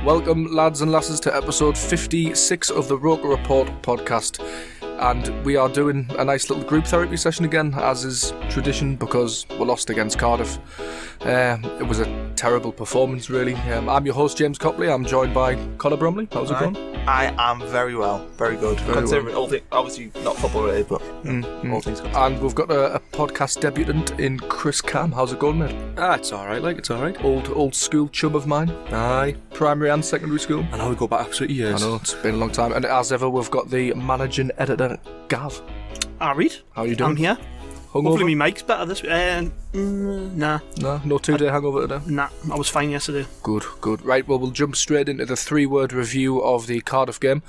Welcome, lads and lasses, to episode 56 of the Roker Rapport Podcast. And we are doing a nice little group therapy session again, as is tradition, because we lost against Cardiff. It was a terrible performance, really. I'm your host, James Copley. I'm joined by Connor Bromley. How's it going? I am very well, very good. Considering all things, obviously not football related, but all things considered. And we've got a podcast debutant in Chris Cam. How's it going, mate? It's alright, it's alright. Old school chum of mine. Aye. Primary and secondary school. I know we go back absolutely years. I know, it's been a long time. And as ever, we've got the managing editor, Gav. Reed. How are you doing? I'm here. Hungover? Hopefully my mic's better this week. Nah. No 2-day hangover today? Nah, I was fine yesterday. Good. Right, well, we'll jump straight into the 3-word review of the Cardiff game.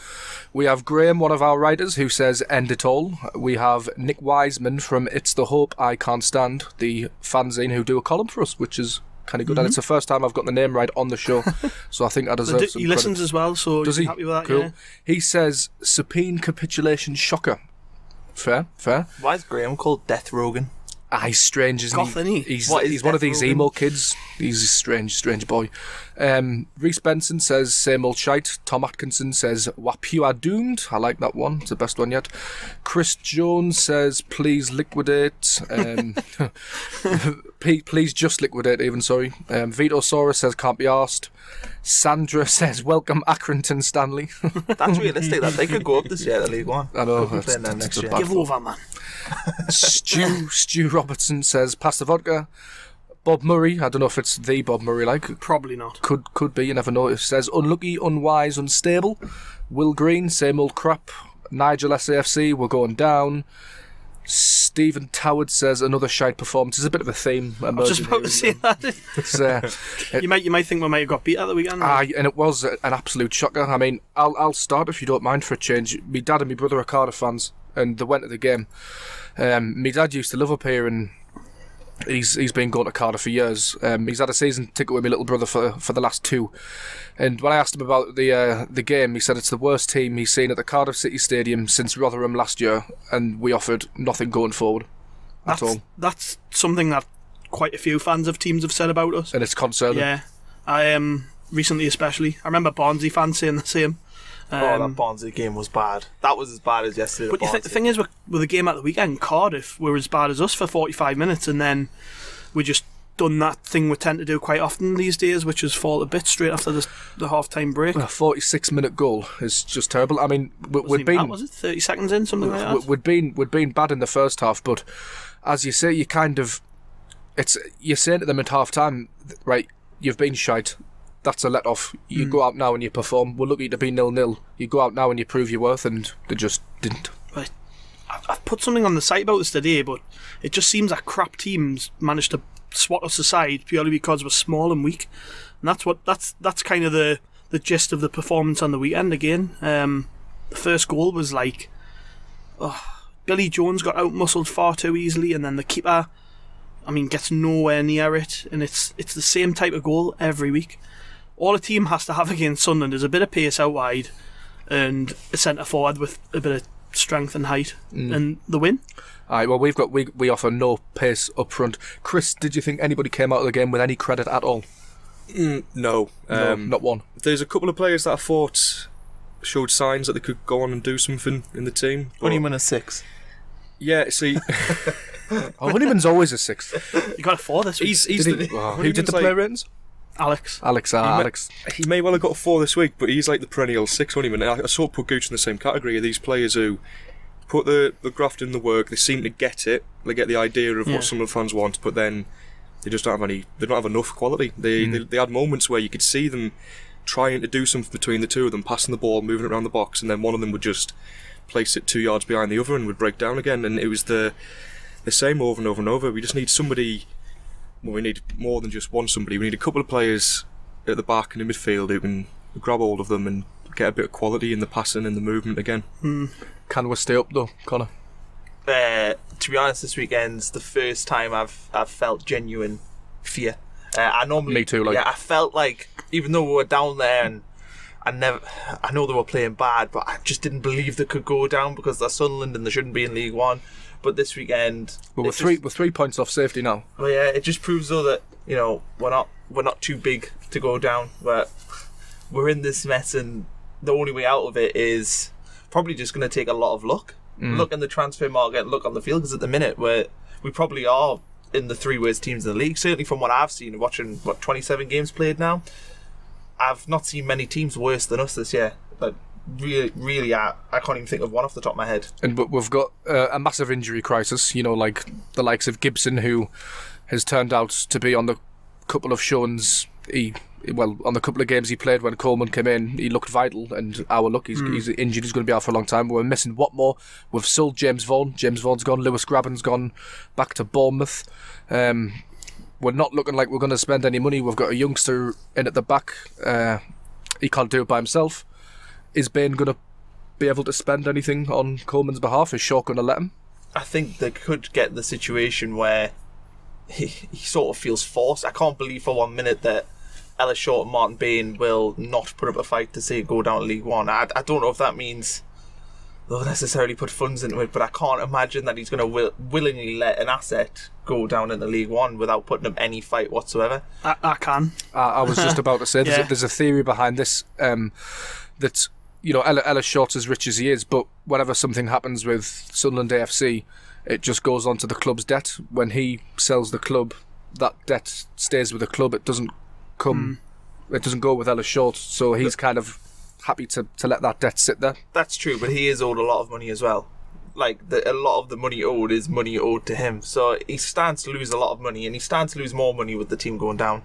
We have Graham, one of our writers, who says, end it all. We have Nick Wiseman from It's the Hope I Can't Stand, the fanzine, who do a column for us, which is kind of good. And it's the first time I've got the name right on the show, so I think I deserve some He listens credit. as well, so does he? Happy with that, cool. yeah. He says, supine capitulation shocker. Fair. Why is Graham called Death Rogan? He's strange, isn't Goth, isn't he? He's What is one of Death these Rogan? emo kids. He's a strange boy. Rhys Benson says, same old shite. Tom Atkinson says, Wapu are doomed. I like that one. It's the best one yet. Chris Jones says, please liquidate. Please just liquidate, even, sorry. Vito Sora says, can't be arsed. Sandra says, welcome Accrington Stanley. That's realistic. That they could go up this year to League One. I know. They'll be playing them next year. bad Give over, man. Stu Robertson says, pass the vodka. Bob Murray, I don't know if it's the Bob Murray, like. Probably not. Could be, you never know. It says, unlucky, unwise, unstable. Will Green, same old crap. Nigel SAFC, we're going down. Stephen Toward says, another shite performance. It's a bit of a theme. I was just about to say that. It's, you might think we might have got beat at the weekend. and it was an absolute shocker. I mean, I'll start, if you don't mind, for a change. My dad and my brother are Cardiff fans, and they went to the game. My dad used to live up here, and he's been going to Cardiff for years. He's had a season ticket with my little brother for the last 2. And when I asked him about the game, he said it's the worst team he's seen at the Cardiff City Stadium since Rotherham last year, and we offered nothing going forward at all. That's something that quite a few fans of teams have said about us. And it's concerning. Yeah. I recently especially. I remember Barnsley fans saying the same. That Barnsley game was bad. That was as bad as yesterday. But the thing is, with the game at the weekend, Cardiff were as bad as us for 45 minutes, and then we just done that thing we tend to do quite often these days, which is fall a bit straight after the half-time break. A 46-minute goal is just terrible. I mean, we'd been... was it 30 seconds in, something like that? We'd been bad in the first half, but as you say, you kind of... You're saying to them at half-time, right, you've been shite. That's a let-off. You go out now and you perform. We're lucky to be 0-0. You go out now and you prove your worth, and they just didn't. Right. I've put something on the site about this today, but it just seems that crap teams manage to swat us aside purely because we're small and weak. And that's kind of the gist of the performance on the weekend again. The first goal was like... Billy Jones got out-muscled far too easily, and then the keeper, gets nowhere near it, and it's the same type of goal every week. All a team has to have against Sunderland is a bit of pace out wide and a centre forward with a bit of strength and height, and the win. Alright, well, we offer no pace up front. Chris, did you think anybody came out of the game with any credit at all? No. Not one. There's a couple of players that I thought showed signs that they could go on and do something in the team. Honeyman a 6. Yeah, see... Honeyman's always a 6. You got a 4 this week. Who did the play ratings? Alex. Alex. He may well have got a 4 this week, but he's like the perennial 6 Honeyman. I sort of put Gooch in the same category of these players who put the graft in the work. They seem to get it. They get the idea of what some of the fans want, but then they just don't have any. They don't have enough quality. They had moments where you could see them trying to do something between the two of them, passing the ball, moving it around the box, and then one of them would just place it 2 yards behind the other and would break down again. And it was the same over and over and over. We just need somebody. Well, we need more than just one somebody. We need a couple of players at the back and in midfield who can grab hold of them and get a bit of quality in the passing and the movement again. Can we stay up though, Connor? To be honest, this weekend's the first time I've felt genuine fear. Me too. Like, yeah, I felt like even though we were down there and I know they were playing bad, but I just didn't believe they could go down because they're Sunderland and they shouldn't be in League One. But this weekend, we're 3 points off safety now. Well, yeah, it just proves though that we're not too big to go down. We're we're in this mess, and the only way out of it is probably just going to take a lot of luck. Look in the transfer market, look on the field, because at the minute we probably are in the three worst teams in the league. Certainly from what I've seen, watching 27 games played now, I've not seen many teams worse than us this year. But really, I can't even think of one off the top of my head. And we've got a massive injury crisis. You know, like the likes of Gibson, who has turned out to be on the couple of showings. On the couple of games he played when Coleman came in, he looked vital, and our luck, he's injured, he's going to be out for a long time. We're missing Watmore. We've sold James Vaughan. James Vaughan's gone. Lewis Grabban's gone back to Bournemouth. We're not looking like we're going to spend any money. We've got a youngster in at the back. He can't do it by himself. Is Bain going to be able to spend anything on Coleman's behalf? Is Shaw going to let him? I think they could get the situation where he sort of feels forced. I can't believe for 1 minute that Ellis Short and Martin Bain will not put up a fight to say go down to League One. I don't know if that means they'll necessarily put funds into it, but I can't imagine that he's going to willingly let an asset go down into League One without putting up any fight whatsoever. I can. I was just about to say, there's a theory behind this, that, you know, Ellis Short's as rich as he is, but whenever something happens with Sunderland AFC, it just goes on to the club's debt. When he sells the club, that debt stays with the club. It doesn't go with Ellis Short, so he's kind of happy to let that debt sit there. That's true, but he is owed a lot of money as well. Like, a lot of the money owed is money owed to him, so he stands to lose a lot of money, and he stands to lose more money with the team going down.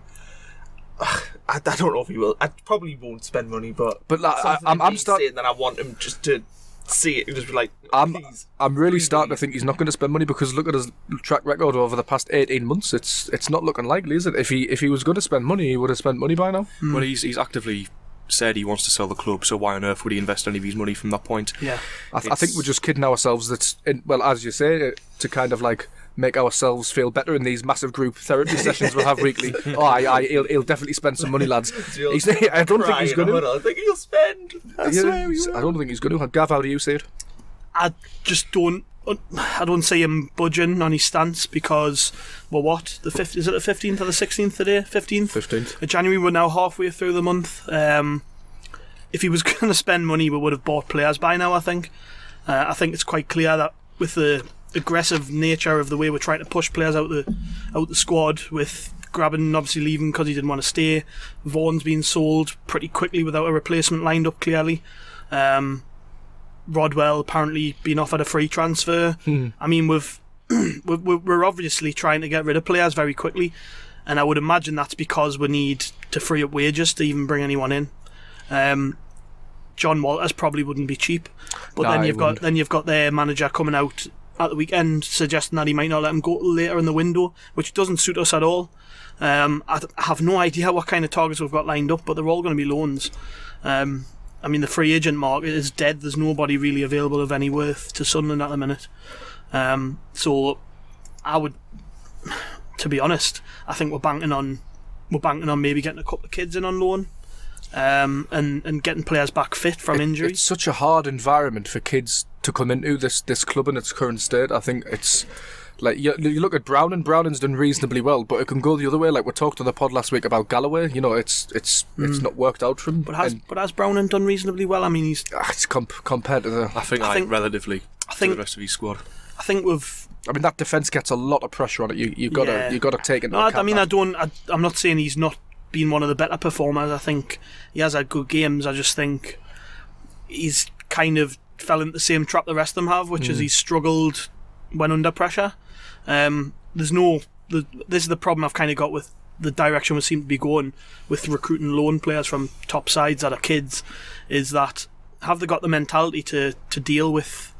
I don't know if he will. I probably won't spend money, but like, I'm saying that I want him just to see it and just be like, please. I'm really starting to think he's not going to spend money, because look at his track record over the past 18 months. It's not looking likely, is it? If he was going to spend money, he would have spent money by now. Well, he's actively said he wants to sell the club, so why on earth would he invest any of his money from that point? Yeah, I think we're just kidding ourselves. That's as you say, to kind of like make ourselves feel better in these massive group therapy sessions we'll have weekly. He'll definitely spend some money, lads. I don't think he's going to. I think he'll spend. I swear he will. I don't think he's going to. Gav, how do you see it? I just don't. I don't see him budging on his stance, because we're what, the 5th? Is it the 15th or the 16th today? 15th of January. We're now halfway through the month. If he was going to spend money, we would have bought players by now. I think it's quite clear that with the aggressive nature of the way we're trying to push players out the squad, with Grabban obviously leaving because he didn't want to stay, Vaughan's been sold pretty quickly without a replacement lined up clearly. Rodwell apparently been offered a free transfer. I mean, we're obviously trying to get rid of players very quickly, and I would imagine that's because we need to free up wages to even bring anyone in. John Walters probably wouldn't be cheap, but then you've got their manager coming out at the weekend suggesting that he might not let him go later in the window, which doesn't suit us at all. I have no idea what kind of targets we've got lined up, but they're all going to be loans. I mean, the free agent market is dead. There's nobody really available of any worth to Sunderland at the minute. So I would, to be honest, I think we're banking on maybe getting a couple of kids in on loan, and getting players back fit from injury. It's such a hard environment for kids to come into this club in its current state. I think it's like you look at Browning. Browning's done reasonably well, but it can go the other way. Like we talked on the pod last week about Galloway. You know, it's not worked out for him. But has Browning done reasonably well? I mean, he's compared to the. I think relatively to the rest of his squad. I think we've. I mean, that defence gets a lot of pressure on it. You got to take it. I mean, I'm not saying he's not been one of the better performers. I think he has had good games. I just think he's kind of fell into the same trap the rest of them have, which is he's struggled when under pressure. This is the problem I've kind of got with the direction we seem to be going with recruiting loan players from top sides that are kids, is that have they got the mentality to deal with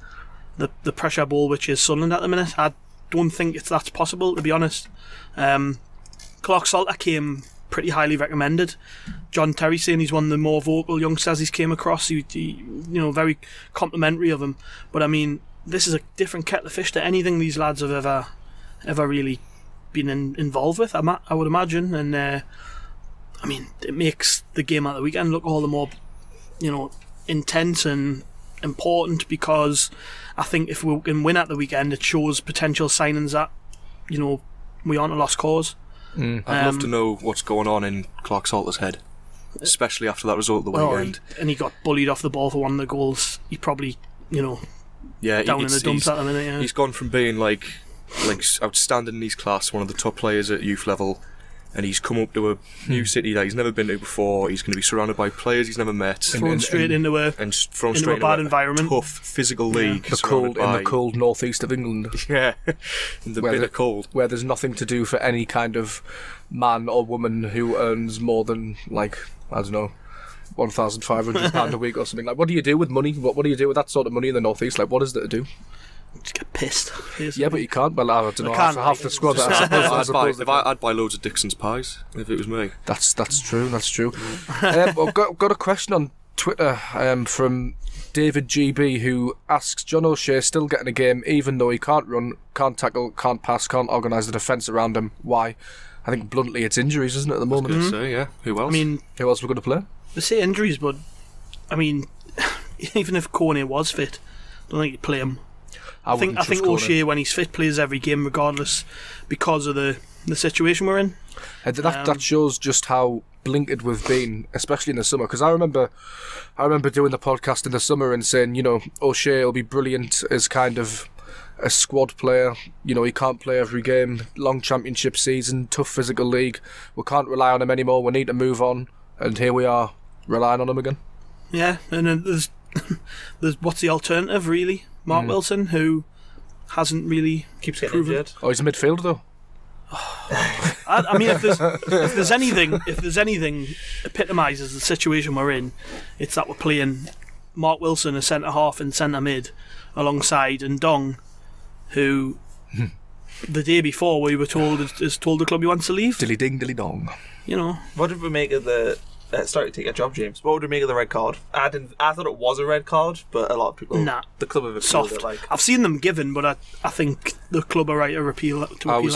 the pressure ball which is Sunderland at the minute? I don't think that's possible, to be honest. Clark Salter came pretty highly recommended. John Terry saying he's one of the more vocal youngsters he's came across. He very complimentary of him. But I mean, this is a different kettle of fish to anything these lads have ever really been involved with, I would imagine. And I mean, it makes the game at the weekend look all the more, intense and important, because I think if we can win at the weekend, it shows potential signings that, we aren't a lost cause. I'd love to know what's going on in Clark Salter's head. especially after that result of the weekend. And he got bullied off the ball for one of the goals. He probably, down in the dumps at the minute. Yeah. He's gone from being like outstanding in his class, one of the top players at youth level, and he's come up to a new city that he's never been to before. He's going to be surrounded by players he's never met, thrown straight into a bad environment, tough physical league, in the cold northeast of England. Yeah, in the bitter cold, where there's nothing to do for any kind of man or woman who earns more than £1,500 a week or something. Like, what do you do with money? What do you do with that sort of money in the northeast? Like, what is there to do? Just get pissed. Yeah, but you can't. Well, I don't know. Half the squad. I'd buy loads of Dixon's pies if it was me. That's true. That's true. I've got a question on Twitter from David GB, who asks, John O'Shea still getting a game even though he can't run, can't tackle, can't pass, can't organise the defence around him. Why? I think bluntly it's injuries, isn't it, at the moment? Yeah. Who else? I mean, who else we're going to play? They say injuries, but I mean, even if Kone was fit, I don't think you'd play him. I think O'Shea, when he's fit, plays every game regardless because of the situation we're in. That shows just how blinkered we've been, especially in the summer. Because I remember doing the podcast in the summer and saying, O'Shea will be brilliant as kind of a squad player. He can't play every game. Long championship season, tough physical league. We can't rely on him anymore. We need to move on. And here we are, relying on him again. Yeah, and then there's what's the alternative, really? Mark Wilson, who hasn't really keeps getting injured. Oh, he's a midfielder though. I mean, if there's anything epitomises the situation we're in, it's that we're playing Mark Wilson as centre half and centre mid alongside Ndong, who the day before we were told has told the club he wants to leave. Dilly ding, dilly dong. What did we make of the? Sorry to take your job, James. What would we make of the red card? I thought it was a red card, but a lot of people, the club have appealed it. I've seen them given, but I think the club are right to appeal. I was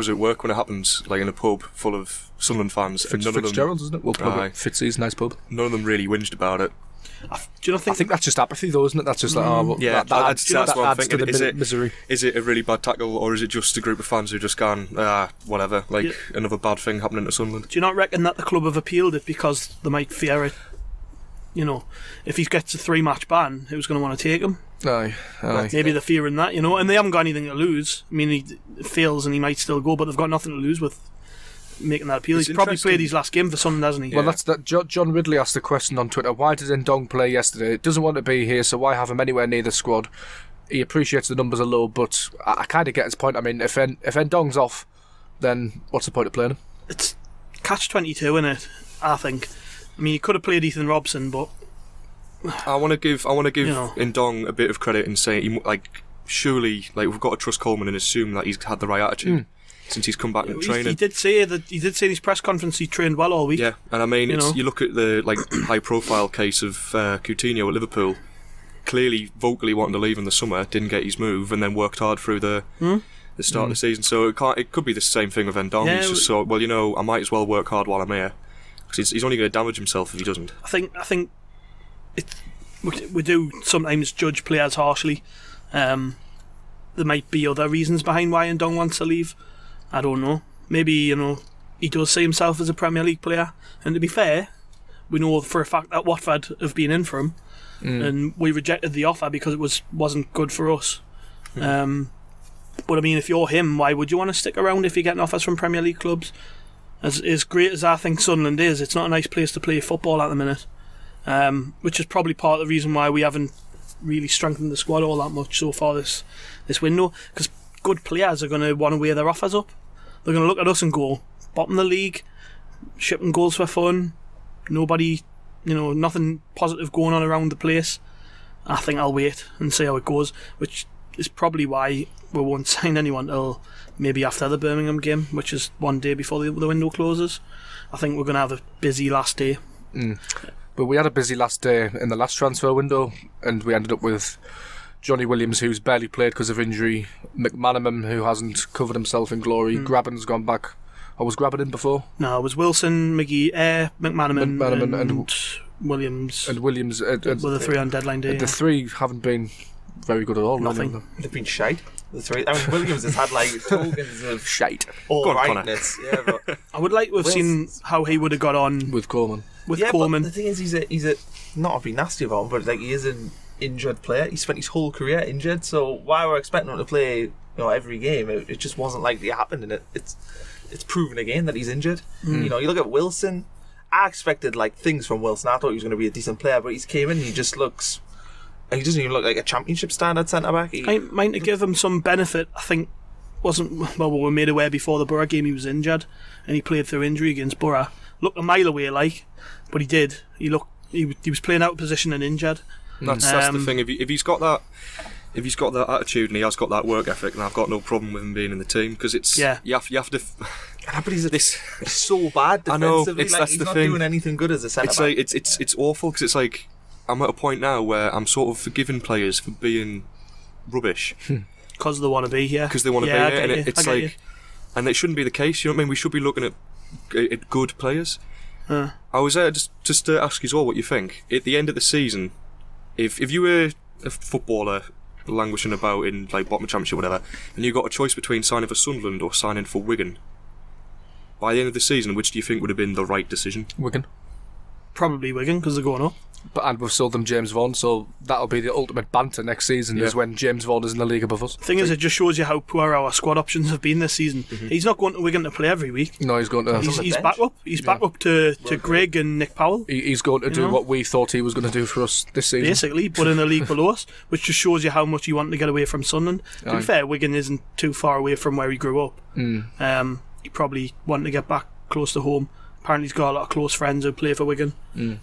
at work when it happened, like in a pub full of Sunderland fans. Fitzgerald's, isn't it? Well, probably Fitzy's nice pub. None of them really whinged about it. I think that's just apathy, though, isn't it? That's just that adds what I'm thinking. To the misery. Is it a really bad tackle, or is it just a group of fans who just gone, whatever, another bad thing happening to Sunderland? Do you not reckon that the club have appealed it because they might fear it? If he gets a 3-match ban, who's going to want to take him? Aye. Maybe they're fearing that, and they haven't got anything to lose. I mean, he fails and he might still go, but they've got nothing to lose with making that appeal. He's probably played his last game for Sunderland, hasn't he? Well, that's that. John Ridley asked the question on Twitter: why did Ndong play yesterday? Doesn't want to be here, so why have him anywhere near the squad? He appreciates the numbers are low, but I kind of get his point. I mean, if Ndong's off, then what's the point of playing him? It's catch-22, isn't it? I think. I mean, he could have played Ethan Robson, but I want to give Ndong a bit of credit and say, surely, we've got to trust Coleman and assume that he's had the right attitude. Since he's come back in training. He did say in his press conference he trained well all week. Yeah, and I mean, you look at the high profile case of Coutinho at Liverpool, clearly vocally wanting to leave in the summer, didn't get his move, and then worked hard through the start of the season. So it could be the same thing with Ndong. Yeah, he's just I might as well work hard while I'm here, because he's only going to damage himself if he doesn't. I think we do sometimes judge players harshly. There might be other reasons behind why Ndong wants to leave. I don't know. Maybe, he does see himself as a Premier League player. And to be fair, we know for a fact that Watford have been in for him. And we rejected the offer because it wasn't good for us. But I mean, if you're him, why would you want to stick around if you're getting offers from Premier League clubs? As great as I think Sunderland is, it's not a nice place to play football at the minute. Which is probably part of the reason why we haven't really strengthened the squad all that much so far this window. Because good players are going to want to weigh their offers up. They're going to look at us and go, bottom of the league, shipping goals for fun, nobody, nothing positive going on around the place. I think I'll wait and see how it goes, which is probably why we won't sign anyone till maybe after the Birmingham game, which is one day before the window closes. I think we're going to have a busy last day. But we had a busy last day in the last transfer window, and we ended up with Johnny Williams, who's barely played because of injury, McManaman, who hasn't covered himself in glory, Grabban's gone back. I was Grabban in before? No, it was Wilson, McGee, McManaman and Williams. And Williams. Were the three on deadline day. The three haven't been very good at all. Nothing. Really. They've been shite. The three. I mean, Williams has had tokens of shite. All rightness. Yeah, but I would like to have seen how he would have got on with Coleman. with yeah, Coleman. But the thing is, he's a not to be nasty about him, but like he is an injured player. He spent his whole career injured, so why we're expecting him to play every game? It just wasn't likely to happen, and it's proven again that he's injured. You look at Wilson. I expected like things from Wilson. I thought he was going to be a decent player, but he's came in. He doesn't even look like a championship standard centre back. I might to give him some benefit. I think we were made aware before the Borough game he was injured, and he played through injury against Borough. Looked a mile away, but he did. He was playing out of position and injured. That's the thing. If he's got that attitude and he has got that work ethic, then I've got no problem with him being in the team, because you have to. But he's so bad defensively. I know, that's he's not thing. doing anything good as a centre back. Like, it's awful, because it's like I'm at a point now where I'm sort of forgiving players for being rubbish because they want to be here. Because they want to be here, and it's like, and it shouldn't be the case. You know what I mean? We should be looking at good players. I was there just to ask you all what you think. At the end of the season, if you were a footballer languishing about in like bottom of Championship or whatever, and you got a choice between signing for Sunderland or signing for Wigan, by the end of the season, which do you think would have been the right decision? Wigan. Probably Wigan, because they're going up. And we've sold them James Vaughan, so that'll be the ultimate banter next season, is when James Vaughan is in the league above us. The thing is, it just shows you how poor our squad options have been this season. He's not going to Wigan to play every week. No, he's going to... He's back up. He's back up to Greg and Nick Powell. He's going to do what we thought he was going to do for us this season. Basically, but in the league below us, which just shows you how much he wanted to get away from Sunderland. To be fair, Wigan isn't too far away from where he grew up. He probably wanted to get back close to home. Apparently he's got a lot of close friends who play for Wigan.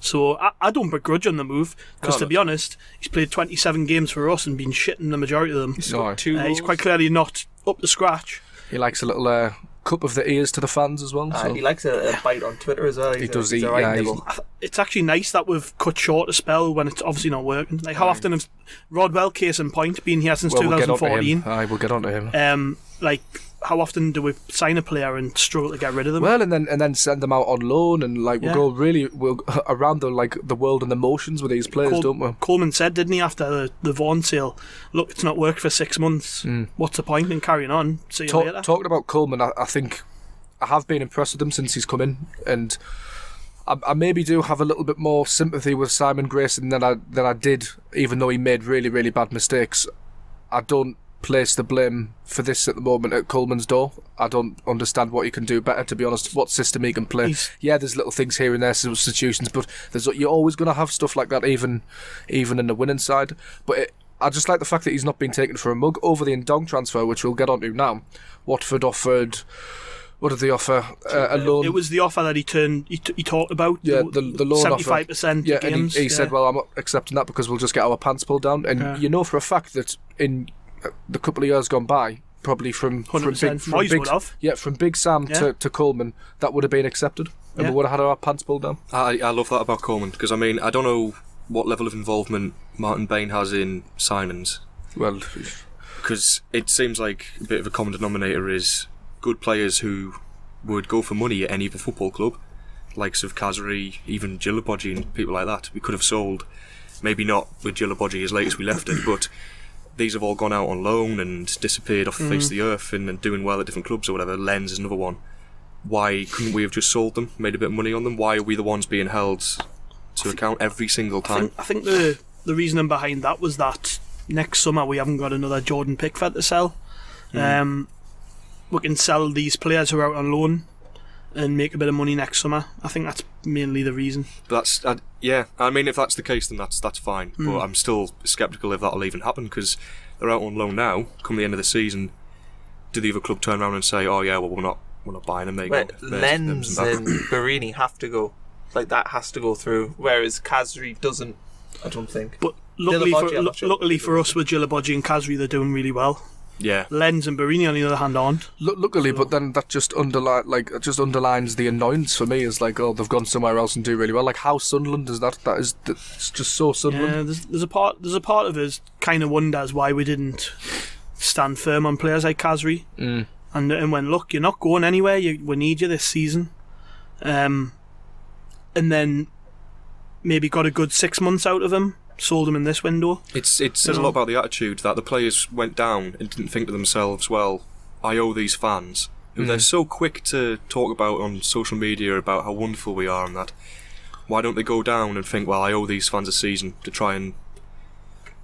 So I don't begrudge him the move, because to be honest, he's played 27 games for us and been shitting the majority of them. He's quite clearly not up to scratch. He likes a little cup of the ears to the fans as well. He likes a bite on Twitter as well. He does eat. It's actually nice that we've cut short a spell when it's obviously not working. Like how often has Rodwell, case in point, been here since 2014? We'll get on to him. How often do we sign a player and struggle to get rid of them? Well, and then send them out on loan, and we'll go around the world and the motions with these players, don't we? Coleman said, didn't he, after the Vaughan sale, look, it's not worked for 6 months. What's the point in carrying on? See you later. Talking about Coleman, I think I have been impressed with him since he's come in, and I maybe do have a little bit more sympathy with Simon Grayson than I did, even though he made really, really bad mistakes. I don't place the blame for this at the moment at Coleman's door. I don't understand what he can do better, to be honest, what system he can play. There's little things here and there, substitutions, but you're always going to have stuff like that, even in the winning side. But I just like the fact that he's not been taken for a mug over the Ndong transfer, which we'll get onto now. Watford offered... What did they offer? A loan. It was the offer that he talked about. Yeah, the loan 75% offer. games. And he said, well, I'm not accepting that because we'll just get our pants pulled down. And you know for a fact that in the couple of years gone by, probably from Big Sam to Coleman, that would have been accepted, and we would have had our pants pulled down. I love that about Coleman, because I mean, I don't know what level of involvement Martin Bain has in signings. Well, because it seems like a bit of a common denominator is good players who would go for money at any other football club, likes of Kazri, even Gillibodji and people like that. We could have sold, maybe not with Gillibodji as late as we left it, but these have all gone out on loan and disappeared off the face of the earth and doing well at different clubs or whatever. Lens is another one. Why couldn't we have just sold them, made a bit of money on them? Why are we the ones being held to account every single time? I think the reasoning behind that was that next summer we haven't got another Jordan Pickford to sell. We can sell these players who are out on loan and make a bit of money next summer. I think that's mainly the reason. But I mean, if that's the case, then that's fine. But I'm still sceptical if that'll even happen, because they're out on loan now. Come the end of the season, do the other club turn around and say, "Oh yeah, well we're not buying them"? Lens and Barini have to go. Like that has to go through. Whereas Kazri doesn't. I don't think. But luckily for us, with Gillibodji and Kazri, they're doing really well. Yeah, Lens and Barini on the other hand aren't. Luckily, but then that just underlines the annoyance for me. Is like, oh, they've gone somewhere else and do really well. Like how Sunderland is that? It's just so Sunderland. Yeah, there's a part of us kind of wonders why we didn't stand firm on players like Kazri. And when look, you're not going anywhere. We need you this season. And then maybe got a good 6 months out of him. Sold them in this window. It says a lot about the attitude that the players went down and didn't think to themselves, well, I owe these fans, who they're so quick to talk about on social media about how wonderful we are and that. why don't they go down and think, well, I owe these fans a season to try and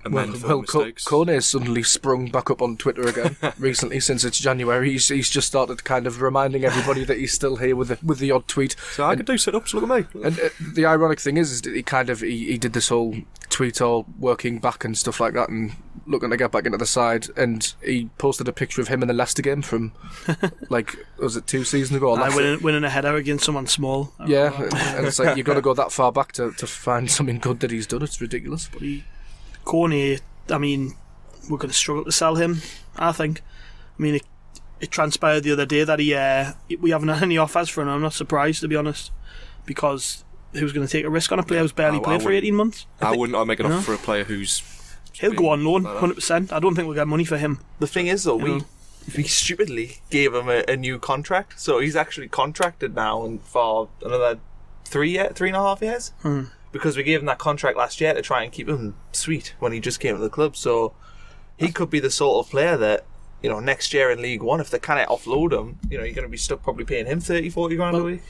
amend their mistakes? Kone has suddenly sprung back up on Twitter again recently since it's January. He's just started kind of reminding everybody that he's still here with the odd tweet. So I could do sit-ups, look at me. And the ironic thing is that he did this whole tweet all working back and stuff like that and looking to get back into the side, and he posted a picture of him in the Leicester game from was it 2 seasons ago? Winning a header against someone small. Yeah, and it's like you've got to go that far back to find something good that he's done. It's ridiculous. But Kone, I mean, we're going to struggle to sell him, I think. I mean, it transpired the other day that we haven't had any offers for him. I'm not surprised, to be honest, because who's going to take a risk on a player who's barely played for 18 months? I wouldn't make an offer for a player who's... He'll go on loan, 100%. I don't think we'll get money for him. The thing is, though, we stupidly gave him a new contract, so he's actually contracted now and for another 3.5 years. Because we gave him that contract last year to try and keep him sweet when he just came to the club. So he could be the sort of player that, next year in League One, if they can't offload him, you're going to be stuck probably paying him 30-40 grand a week.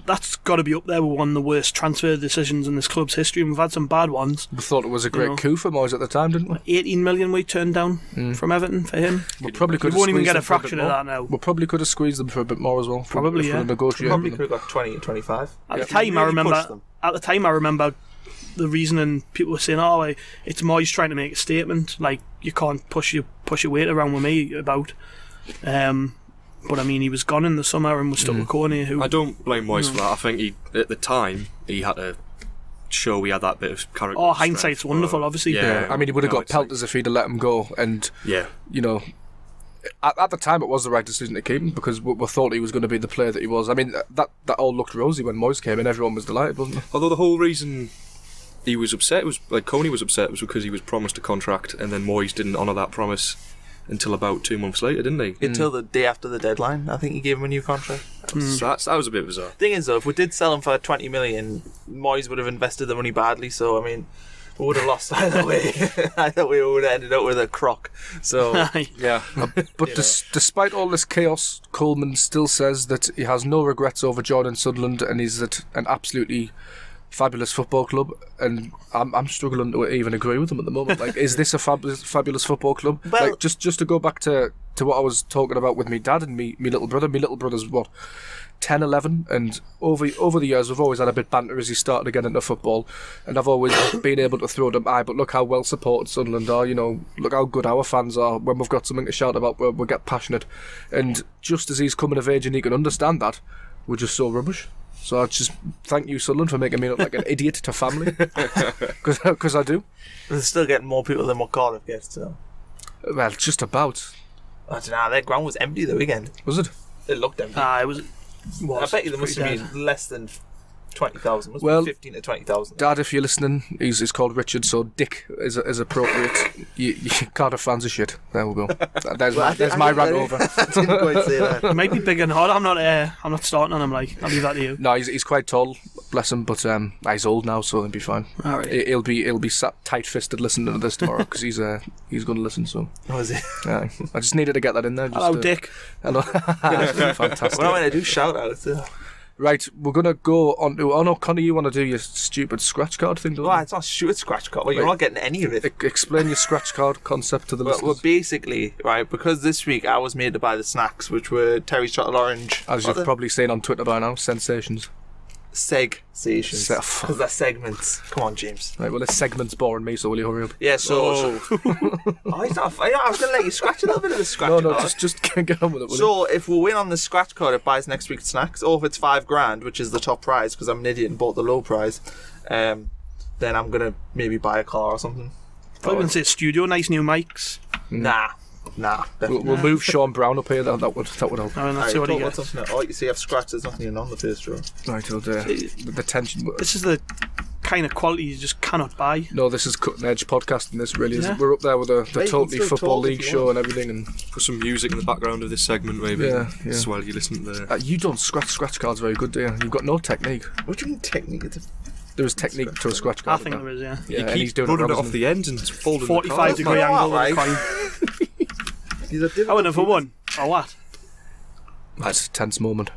That's got to be up there with one of the worst transfer decisions in this club's history, and we've had some bad ones. We thought it was a great coup for Moyes at the time, didn't we? 18 million we turned down from Everton for him. We won't even get a fraction of that now. We probably could have squeezed them for a bit more as well. Probably, yeah. Probably could have got 20 or 25. At the time, I remember the reasoning people were saying, it's Moyes trying to make a statement, like, you can't push your weight around with me about. But I mean, he was gone in the summer and was stuck with Kone. I don't blame Moyes for that. I think at the time he had to show he had that bit of character. Hindsight's wonderful, obviously. Yeah, I mean, he would have got pelters if he'd have let him go, and at the time it was the right decision to keep him because we thought he was going to be the player that he was. I mean, that all looked rosy when Moyes came in. Everyone was delighted, wasn't it? Although the whole reason he was upset Kone was upset was because he was promised a contract and then Moyes didn't honour that promise until about 2 months later, didn't he? Until the day after the deadline, I think he gave him a new contract. So that was a bit bizarre. Thing is, though, if we did sell him for 20 million, Moyes would have invested the money badly. So I mean, we would have lost either way. Either way, we would have ended up with a crock. So yeah. But despite all this chaos, Coleman still says that he has no regrets over joining Sunderland and he's at an absolutely fabulous football club, and I'm struggling to even agree with him at the moment. Like, is this a fabulous football club? Well, like, just to go back to what I was talking about with me dad and me little brother. My little brother's 10, 11, and over the years we've always had a bit banter as he started to get into football, and I've always been able to throw them, but look how well supported Sunderland are, look how good our fans are. When we've got something to shout about, we get passionate, and just as he's coming of age and he can understand that, we're just so rubbish. So I just thank you, Sunderland, for making me look like an idiot to family, because I do. They're still getting more people than what Cardiff gets, so. Well, just about. I don't know, their ground was empty the weekend. Was it? It looked empty. It was. I bet you there must have been less than 20,000. Must be 15 to 20,000. Dad, if you're listening, he's called Richard, so Dick is appropriate. You Cardiff fans are shit. There we go. There's my rant over. I didn't quite say that. He might be big and hard. I'm not starting on him. I'll leave that to you. No, he's quite tall, bless him, but he's old now, so he'll be fine. All right. He'll be sat tight-fisted listening to this tomorrow because he's going to listen. So. Oh, is he? Yeah, I just needed to get that in there. Hello, Dick. Hello. Fantastic. What am I going to do? Shout outs. Right, we're going to go on to... Oh no, Connor, you want to do your stupid scratch card thing, don't you? It's not a stupid scratch card. Well, you're not getting any of it. Explain your scratch card concept to the listeners. Well, basically, right, because this week I was made to buy the snacks, which were Terry's Chocolate Orange. As you've probably seen on Twitter by now, sensations. Segsations. Because they're segments. Come on, James. Right, well, this segment's boring me, so will you hurry up? Yeah, so... I was going to let you scratch a little bit of the scratch card. No, just get on with it. So, if we win on the scratch card, it buys next week's snacks, or if it's $5,000, which is the top prize, because I'm an idiot and bought the low prize, then I'm going to maybe buy a car or something. I was going to say studio, nice new mics. Nah. We'll move Sean Brown up here. That would help. I mean, that's what he gets. You see, I've scratched. There's nothing even on the first row. Right, the tension. This is the kind of quality you just cannot buy. No, this is cutting edge podcasting. This really is. We're up there with the Totally Football League show and everything, and put some music in the background of this segment, maybe. Yeah. As well, you listen to the. You don't scratch cards very good, do you? You've got no technique. What do you mean technique? There is technique to a scratch card. I think there is, yeah. You keep running it off the end and folding 45 degree angle of the coin. I wouldn't have won. Or what? That's a tense moment.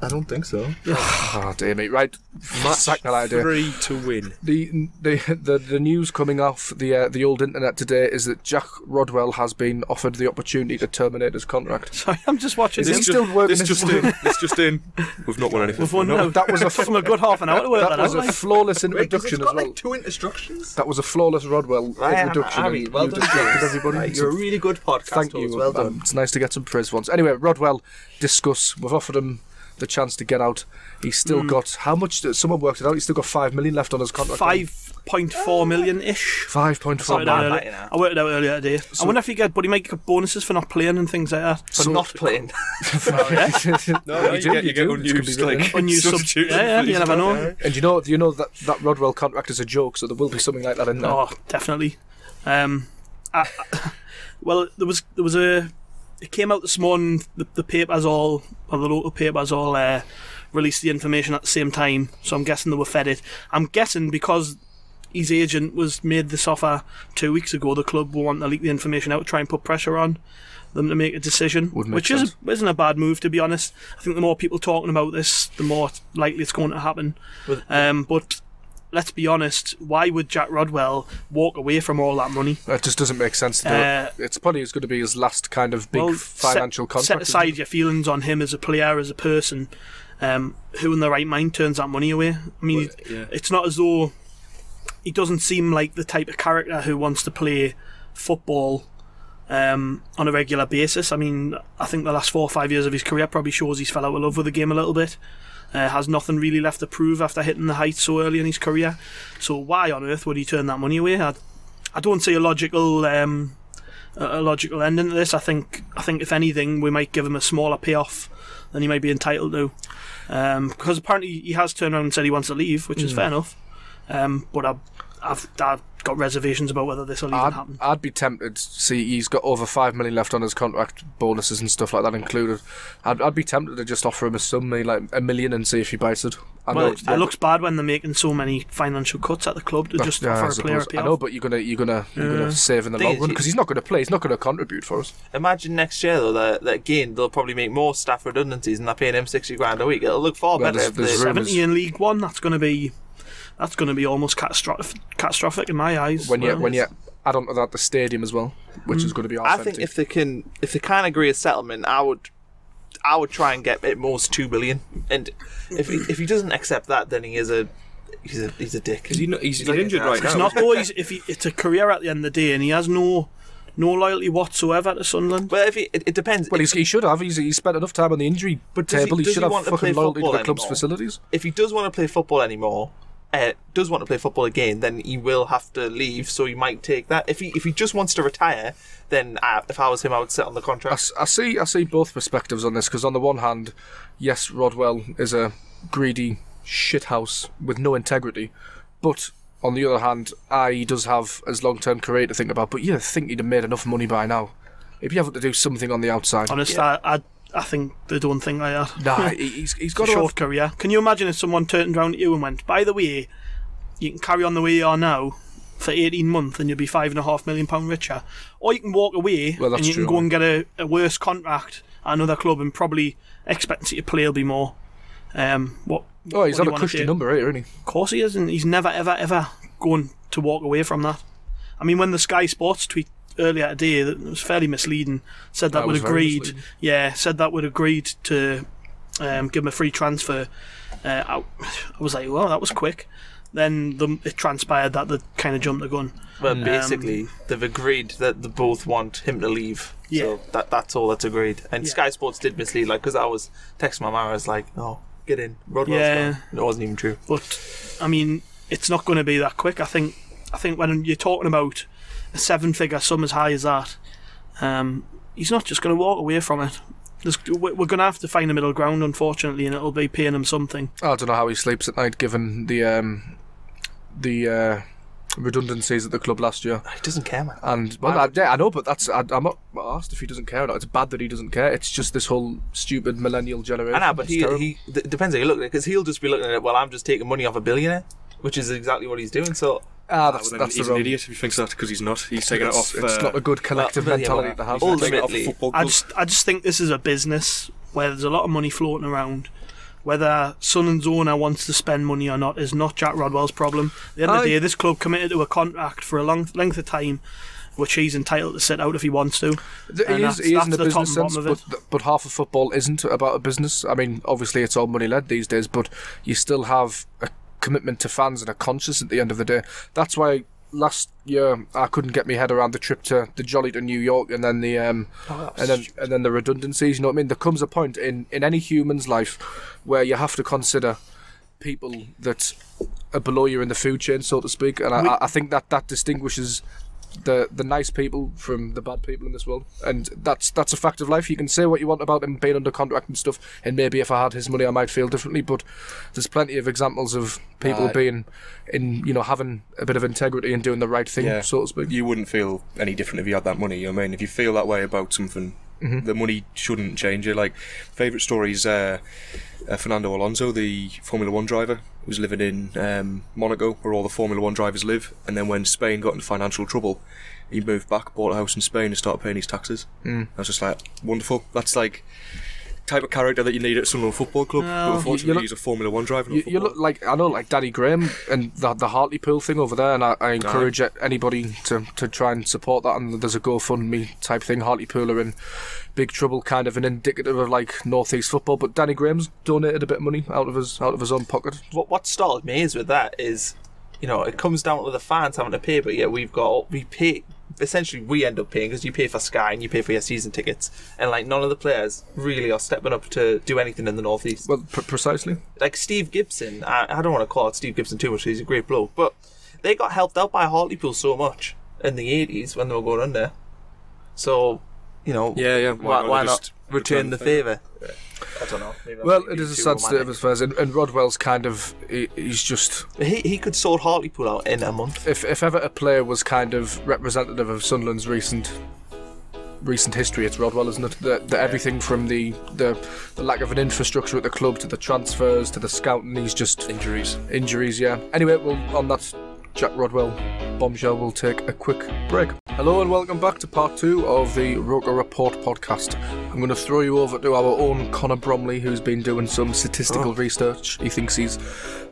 I don't think so. Oh dear me! Right, sack that idea. 3 to win. The news coming off the old internet today is that Jack Rodwell has been offered the opportunity to terminate his contract. Sorry, I'm just watching Is he still working? This just in. We've not won anything. We've won now. That was It took him a good half an hour to work that that was out. a Like. flawless Wait, 'cause introduction it's as got well. like 2 instructions. That was a flawless Rodwell introduction. Harry, and well you done, distracted James. everybody. Right, you're a really good podcast Thank host. you. Well done. It's nice to get some praise once. Anyway, Rodwell, discuss. We've offered him the chance to get out. He's still got how much? Someone worked it out. He's still got 5 million left on his contract. 5.4 million-ish. 5.4 bad, million. that, you know. I worked it out earlier today. I wonder if he might get bonuses for not playing and things like that. For not playing. No, you get unused, like, Unused substitute. Yeah, you never know. And do you know that Rodwell contract is a joke, so there will be something like that in there. Oh, definitely. Well, there was a. It came out this morning. The papers all, or the local papers all, released the information at the same time. So I'm guessing they were fed it. I'm guessing because his agent was made this offer 2 weeks ago, the club will want to leak the information out, try and put pressure on them to make a decision, which isn't a bad move, to be honest. I think the more people talking about this, the more likely it's going to happen. But let's be honest, why would Jack Rodwell walk away from all that money? That just doesn't make sense to do it. It's probably going to be his last kind of big financial contract. Set aside your feelings on him as a player, as a person. Who in their right mind turns that money away? I mean, it's not as though he doesn't seem like the type of character who wants to play football on a regular basis. I mean, I think the last 4 or 5 years of his career probably shows he's fell out of love with the game a little bit. Has nothing really left to prove after hitting the heights so early in his career. So why on earth would he turn that money away? I don't see a logical ending to this. I think if anything, we might give him a smaller payoff than he might be entitled to. Because apparently he has turned around and said he wants to leave, which is fair enough. But I've got reservations about whether this will even happen. I'd be tempted to see he's got over 5 million left on his contract, bonuses and stuff like that included. I'd be tempted to just offer him a sum, maybe like $1 million, and see if he bites it. It looks bad when they're making so many financial cuts at the club to just offer a player a payoff. I know, but you're gonna save in the long run because he's not going to play. He's not going to contribute for us. Imagine next year though that again they'll probably make more staff redundancies and they're paying him $60,000 a week. It'll look far better. If there's 70 in League One. That's going to be almost catastrophic in my eyes. When you add on to that the stadium as well, which is going to be I think if they can agree a settlement, I would try and get at most $2 billion. And if he doesn't accept that, then he's a dick. He's injured right now. It's not always it's a career at the end of the day, and he has no loyalty whatsoever to Sunderland. Well, it depends. Well, he should have. He's spent enough time on the injury table. He should have fucking loyalty to the club's facilities. If he does want to play football anymore, does want to play football again, then he will have to leave. So he might take that. If he just wants to retire, then if I was him, I would sit on the contract. I see both perspectives on this, because on the one hand, yes, Rodwell is a greedy shithouse with no integrity, but on the other hand, he does have his long-term career to think about. But you think he'd have made enough money by now. If you have to do something on the outside. Honestly, I think they don't think like that. Nah, he's got a short career. Can you imagine if someone turned around to you and went, by the way, you can carry on the way you are now for 18 months and you'll be £5.5 million richer, or you can walk away and you can go and get a worse contract at another club and probably expectancy to play will be more. He's on a cushy number here, isn't he? Of course he is, and he's never ever going to walk away from that. I mean, when the Sky Sports tweet earlier today that was fairly misleading, said that we'd agreed to give him a free transfer. I was like, well, that was quick. Then it transpired that they kind of jumped the gun. Well, basically, they've agreed that they both want him to leave. Yeah. So that's all that's agreed. And Sky Sports did mislead, because I was texting my mum, I was like, oh, get in, Rodwell's gone. And it wasn't even true. But, I mean, it's not going to be that quick. I think when you're talking about a 7-figure sum as high as that, he's not just going to walk away from it. We're going to have to find a middle ground, unfortunately, and it'll be paying him something. I don't know how he sleeps at night, given the redundancies at the club last year. He doesn't care, man. And I know, but I'm not asked if he doesn't care. It's bad that he doesn't care. It's just this whole stupid millennial generation. I know, but it depends how you look at it, because he'll just be looking at it, well, I'm just taking money off a billionaire, which is exactly what he's doing. So that's he's an idiot if he thinks that, because he's not. He's taking it off. It's not a good collective mentality to have. Ultimately, I just think this is a business where there's a lot of money floating around. whether Sunderland's owner wants to spend money or not is not Jack Rodwell's problem. At the end of the day, this club committed to a contract for a long length of time, which he's entitled to sit out if he wants to. He is in a business sense, but half of football isn't about a business. I mean, obviously it's all money-led these days, but you still have a commitment to fans and a conscience at the end of the day. That's why last year I couldn't get my head around the trip to the Jolly to New York and then the and then the redundancies. You know what I mean? There comes a point in any human's life where you have to consider people that are below you in the food chain, so to speak, and I think that distinguishes the nice people from the bad people in this world, and that's a fact of life. You can say what you want about him being under contract and stuff, and maybe if I had his money I might feel differently, but there's plenty of examples of people being in, you know, having a bit of integrity and doing the right thing, so to speak. You wouldn't feel any different if you had that money. You know what I mean? If you feel that way about something, the money shouldn't change it. Like, favourite story is Fernando Alonso, the Formula 1 driver, was living in Monaco, where all the Formula 1 drivers live, and then when Spain got into financial trouble, he moved back, bought a house in Spain and started paying his taxes. I was just like, wonderful. That's like type of character that you need at Sunderland Football Club. But unfortunately, he's a Formula 1 driver. You look like, I know, like Danny Graham and the Hartlepool thing over there, and I encourage anybody to try and support that. And there's a GoFundMe type thing. Hartlepool are in big trouble, kind of an indicative of like Northeast football. But Danny Graham's donated a bit of money out of his own pocket. What startled me is with that is, you know, it comes down to the fans having to pay, but yeah, we pay. Essentially, we end up paying because you pay for Sky and you pay for your season tickets, and like none of the players really are stepping up to do anything in the Northeast. Well, precisely. Like Steve Gibson, I don't want to call it Steve Gibson too much. He's a great bloke, but they got helped out by Hartlepool so much in the 80s when they were going under. So, you know, why not return the favour? Yeah. I don't know. Well, it is a sad state of affairs, and Rodwell's kind of, he's just... He could sort Hartlepool out in a month. If ever a player was kind of representative of Sunderland's recent history, it's Rodwell, isn't it? Everything from the lack of an infrastructure at the club to the transfers to the scouting, he's just... Injuries, yeah. Anyway, well, on that Jack Rodwell bombshell, we'll take a quick break. Hello and welcome back to part 2 of the Roker Rapport Podcast. I'm going to throw you over to our own Connor Bromley, who's been doing some statistical research. He thinks he's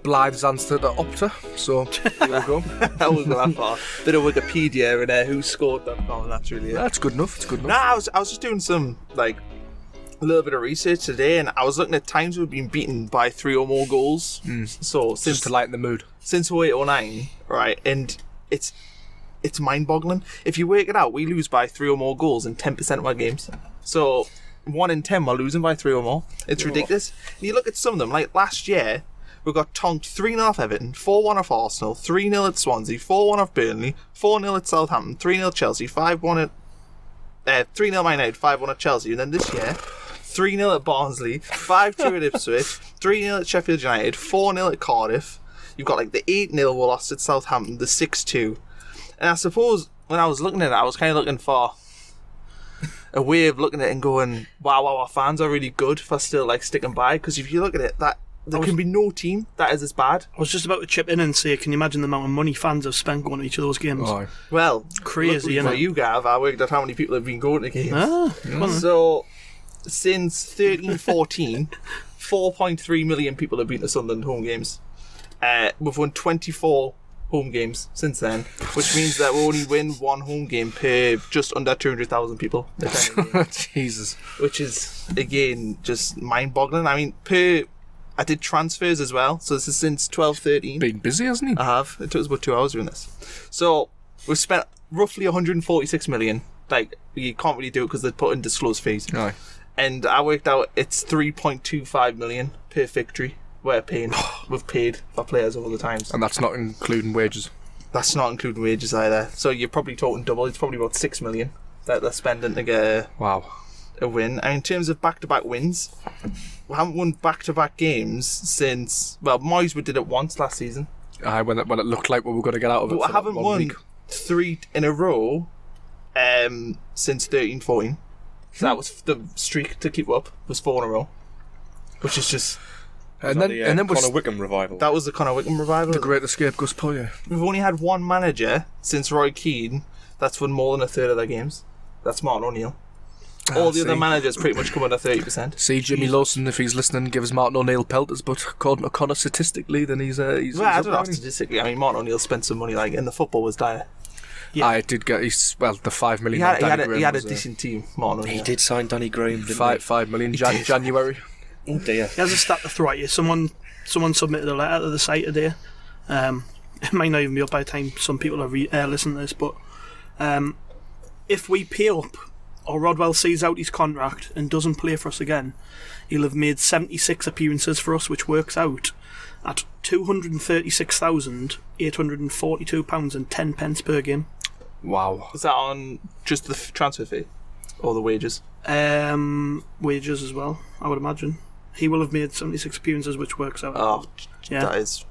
Blythe's answer to Opta, so here we go. I wouldn't go that far. Bit of Wikipedia and whoscored.com, that's really it. That's good enough, it's good enough. Nah, I was just doing some, like, a little bit of research today, and I was looking at times we've been beaten by 3 or more goals. So since, just to lighten the mood. Since 08-09, right, and it's mind-boggling. If you work it out, we lose by 3 or more goals in 10% of our games. So 1 in 10 we're losing by 3 or more. It's ridiculous. And you look at some of them, like last year, we got tonked 3-0 off Everton, 4-1 off Arsenal, 3-0 at Swansea, 4-1 off Burnley, 4-0 at Southampton, 3-0 Chelsea, 5-1 at 3-0 Man United, 5-1 at Chelsea, and then this year 3-0 at Barnsley, 5-2 at Ipswich, 3-0 at Sheffield United, 4-0 at Cardiff. You've got like the 8-0 we lost at Southampton, the 6-2. And I suppose when I was looking at it, I was kind of looking for a way of looking at it and going, wow, our fans are really good for still like sticking by. Because if you look at it, there can be no team that is as bad. I was just about to chip in and say, can you imagine the amount of money fans have spent going to each of those games? Oh. Well, crazy, for you, Gav, I worked out how many people have been going to games. So, since 13-14, 4.3 million people have been to Sunderland home games. We've won 24 home games since then, which means that we only win 1 home game per just under 200,000 people. Jesus. Which is, again, just mind-boggling. I mean, I did transfers as well, so this is since 12-13. Been busy, hasn't he? I have. It took us about 2 hours doing this. So, we've spent roughly 146 million. Like, you can't really do it because they're putting disclosed fees. Aye. And I worked out it's 3.25 million per victory we've paid for players over the times. And that's not including wages. That's not including wages either. So you're probably talking double. It's probably about 6 million that they're spending to get a win. And in terms of back-to-back wins, we haven't won back-to-back games since... Well, Moyes did it once last season. When it looked like we were going to get out of it. But we haven't won 3 in a row since 13-14. So that was the streak to keep up, was 4 in a row. Which is just... And then Connor Wickham revival. That was the Connor Wickham revival. The Great Escape, Gus Poyet. We've only had one manager since Roy Keane that's won more than a third of their games. That's Martin O'Neill. All the other managers pretty much come under 30%. See, Jimmy Lawson, if he's listening, gives Martin O'Neill pelters, but according to Connor, statistically, then he's well, he's I don't know statistically. I mean, Martin O'Neill spent some money, like, and the football was dire. Yeah. I did get, the 5 million. He had a decent team, Martin O'Neill. He did sign Danny Graham, didn't he? 5 million January. Oh dear. He has a stat to throw at you. Someone submitted a letter to the site today. It might not even be up by the time some people are listening to this, but if we pay up, or Rodwell sees out his contract and doesn't play for us again, he'll have made 76 appearances for us, which works out at £236,842.10 per game. Wow. Is that on just the transfer fee? Or the wages? Wages as well, I would imagine. He will have made 76 appearances, which works out. Oh, yeah. That is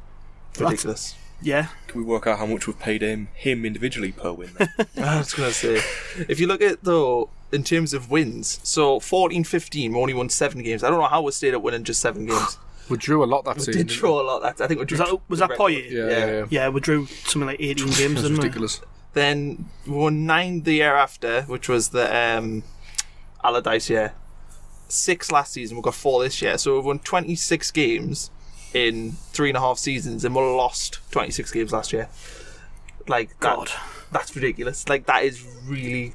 ridiculous. Yeah. Can we work out how much we've paid him individually per win then? I was going to say, if you look at, though, in terms of wins, so 14-15, we only won 7 games. I don't know how we stayed up winning just 7 games. We drew a lot that season. We did draw a lot. I think we drew. Was that Poye? Yeah. Yeah, we drew something like 18 games, didn't we? Ridiculous. Then we won 9 the year after, which was the Allardyce year. 6 last season, we've got 4 this year. So we've won 26 games in 3.5 seasons, and we lost 26 games last year. Like, that's ridiculous. Like, that is really,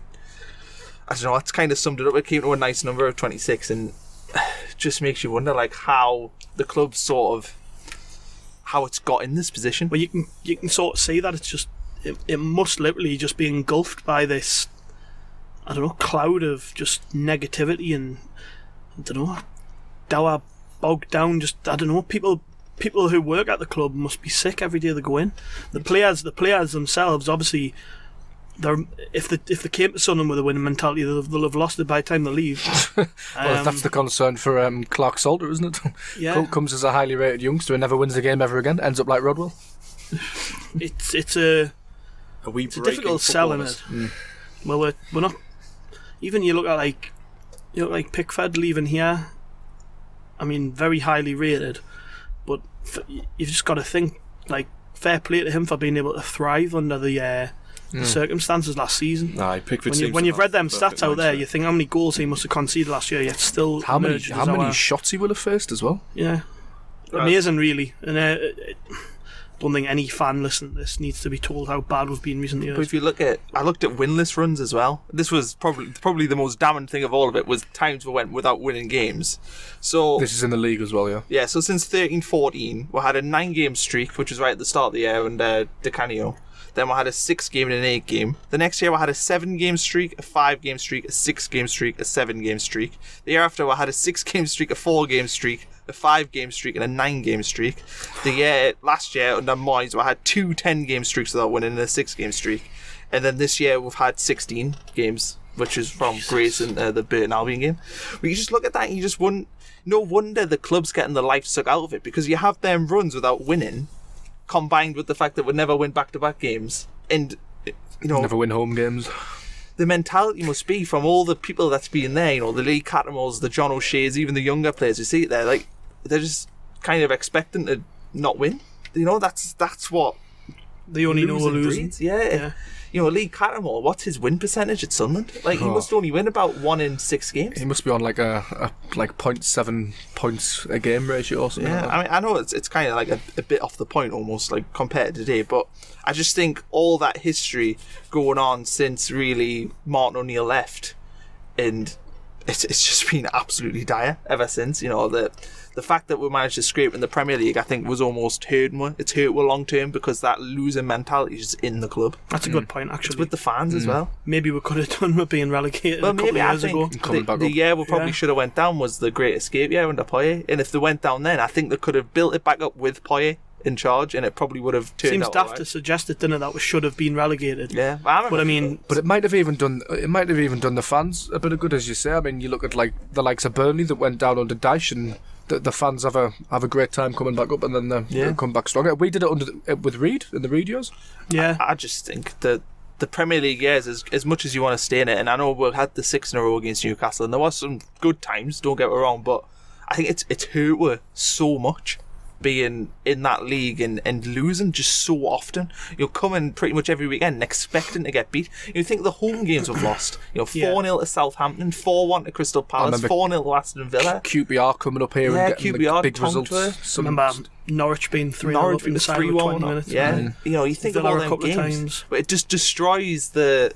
I don't know, that's kind of summed it up. It came to a nice number of 26, and it just makes you wonder, like, how the club sort of, how it's got in this position. Well, you can sort of see that it's just, it must literally just be engulfed by this, I don't know, cloud of just negativity and, I don't know, dour, bogged down, just, I don't know, people who work at the club must be sick every day they go in. The players themselves, obviously, if they came to Sunderland with a winning mentality, they'll have lost it by the time they leave. Well, that's the concern for Clark Salter, isn't it? Yeah. Comes as a highly rated youngster and never wins a game ever again, ends up like Rodwell. It's a difficult sell, isn't it? Well, we're not. Even you look at Pickford leaving here. I mean, very highly rated, but you've just got to think, like, fair play to him for being able to thrive under the circumstances last season. Pickford when you've read them stats out there, you think how many goals he must have conceded last year, yet still how many shots he will have faced as well. Yeah, amazing, really. And I don't think any fan listening to this needs to be told how bad we've been recent years. But if you look at, I looked at winless runs as well. This was probably the most damning thing of all of it, was times we went without winning games. So this is in the league as well, yeah. Yeah, so since 13-14, we had a 9-game streak, which was right at the start of the year under Di Canio. Then we had a 6-game and an 8-game. The next year we had a 7-game streak, a 5-game streak, a 6-game streak, a 7-game streak. The year after we had a 6-game streak, a 4-game streak, a 5-game streak, and a 9-game streak. Last year under Moyes, we had 2 10-game streaks without winning, and a 6-game streak. And then this year we've had 16 games, which is from Grace and the Burton Albion game. But you just look at that and you just wouldn't. No wonder the club's getting the life sucked out of it, because you have them runs without winning, combined with the fact that we never win back-to-back games, and never win home games. The mentality must be from all the people that's been there, the Lee Cattermolls, the John O'Sheas, even the younger players. You see it there, like, they're just kind of expecting to not win. That's what they only know losing. Yeah. Lee Cattermole, what's his win percentage at Sunderland? Like, he must only win about 1 in 6 games. He must be on like a 0.7 points a game ratio or something. Yeah, like that. I mean, I know it's kind of like a bit off the point almost, like, compared to today, but I just think all that history going on since really Martin O'Neill left, and it's just been absolutely dire ever since. The fact that we managed to scrape in the Premier League, I think, was almost hurting me. It's hurt me long term, because that losing mentality is just in the club. That's a good point, actually. It's with the fans as well. Maybe we could have done with being relegated a couple of years ago. The year we probably should have went down was the Great Escape year under Poye, and if they went down then, I think they could have built it back up with Poye in charge, and it probably would have turned Seems out daft right. to suggest it, didn't it, that we should have been relegated. Yeah, but I mean, it might have even done the fans a bit of good, as you say. I mean, you look at like the likes of Burnley that went down under Dyche, and the fans have a great time coming back up, and then they come back stronger. We did it with Reed in the Reed years. Yeah, I just think that the Premier League years, as much as you want to stay in it, and I know we had the 6 in a row against Newcastle, and there was some good times, don't get me wrong, but I think it's hurt we so much. being in that league and losing just so often. You'll come in pretty much every weekend expecting to get beat. You think the home games we've lost. 4-0 to Southampton, 4-1 to Crystal Palace, 4-0 to Aston Villa. QPR coming up here and getting QPR, big results. I remember Norwich being 3-0 up in the side with 20 minutes. Yeah, you think of all them games, but it just destroys the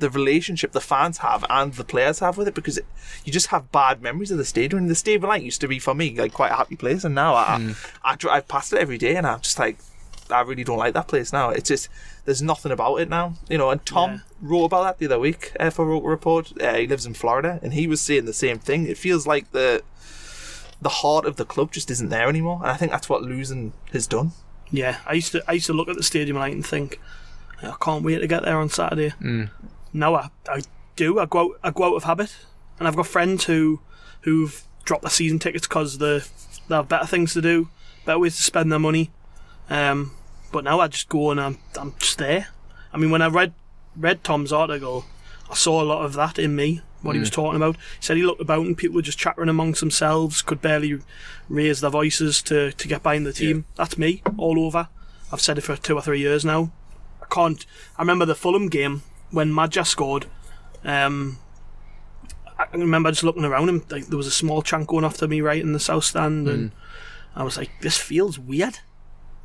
relationship the fans have and the players have with it, because you just have bad memories of the stadium. And the Stadium Light used to be for me like quite a happy place, and now I drive past it every day and I'm just like, I really don't like that place now. It's just, there's nothing about it now, and Tom wrote about that the other week for Roker Report. He lives in Florida and he was saying the same thing. It feels like the heart of the club just isn't there anymore, and I think that's what losing has done. I used to look at the Stadium Light and think, I can't wait to get there on Saturday. Now I do. I go out of habit, and I've got friends who've dropped their season tickets because they have better things to do, better ways to spend their money. But now I just go and I'm just there. I mean, when I read Tom's article, I saw a lot of that in me. What he was talking about. He said he looked about and people were just chattering amongst themselves, could barely raise their voices to get behind the team. That's me all over. I've said it for 2 or 3 years now. I remember the Fulham game when Madja scored. I remember just looking around him, like there was a small chant going off to me right in the south stand, and I was like, this feels weird.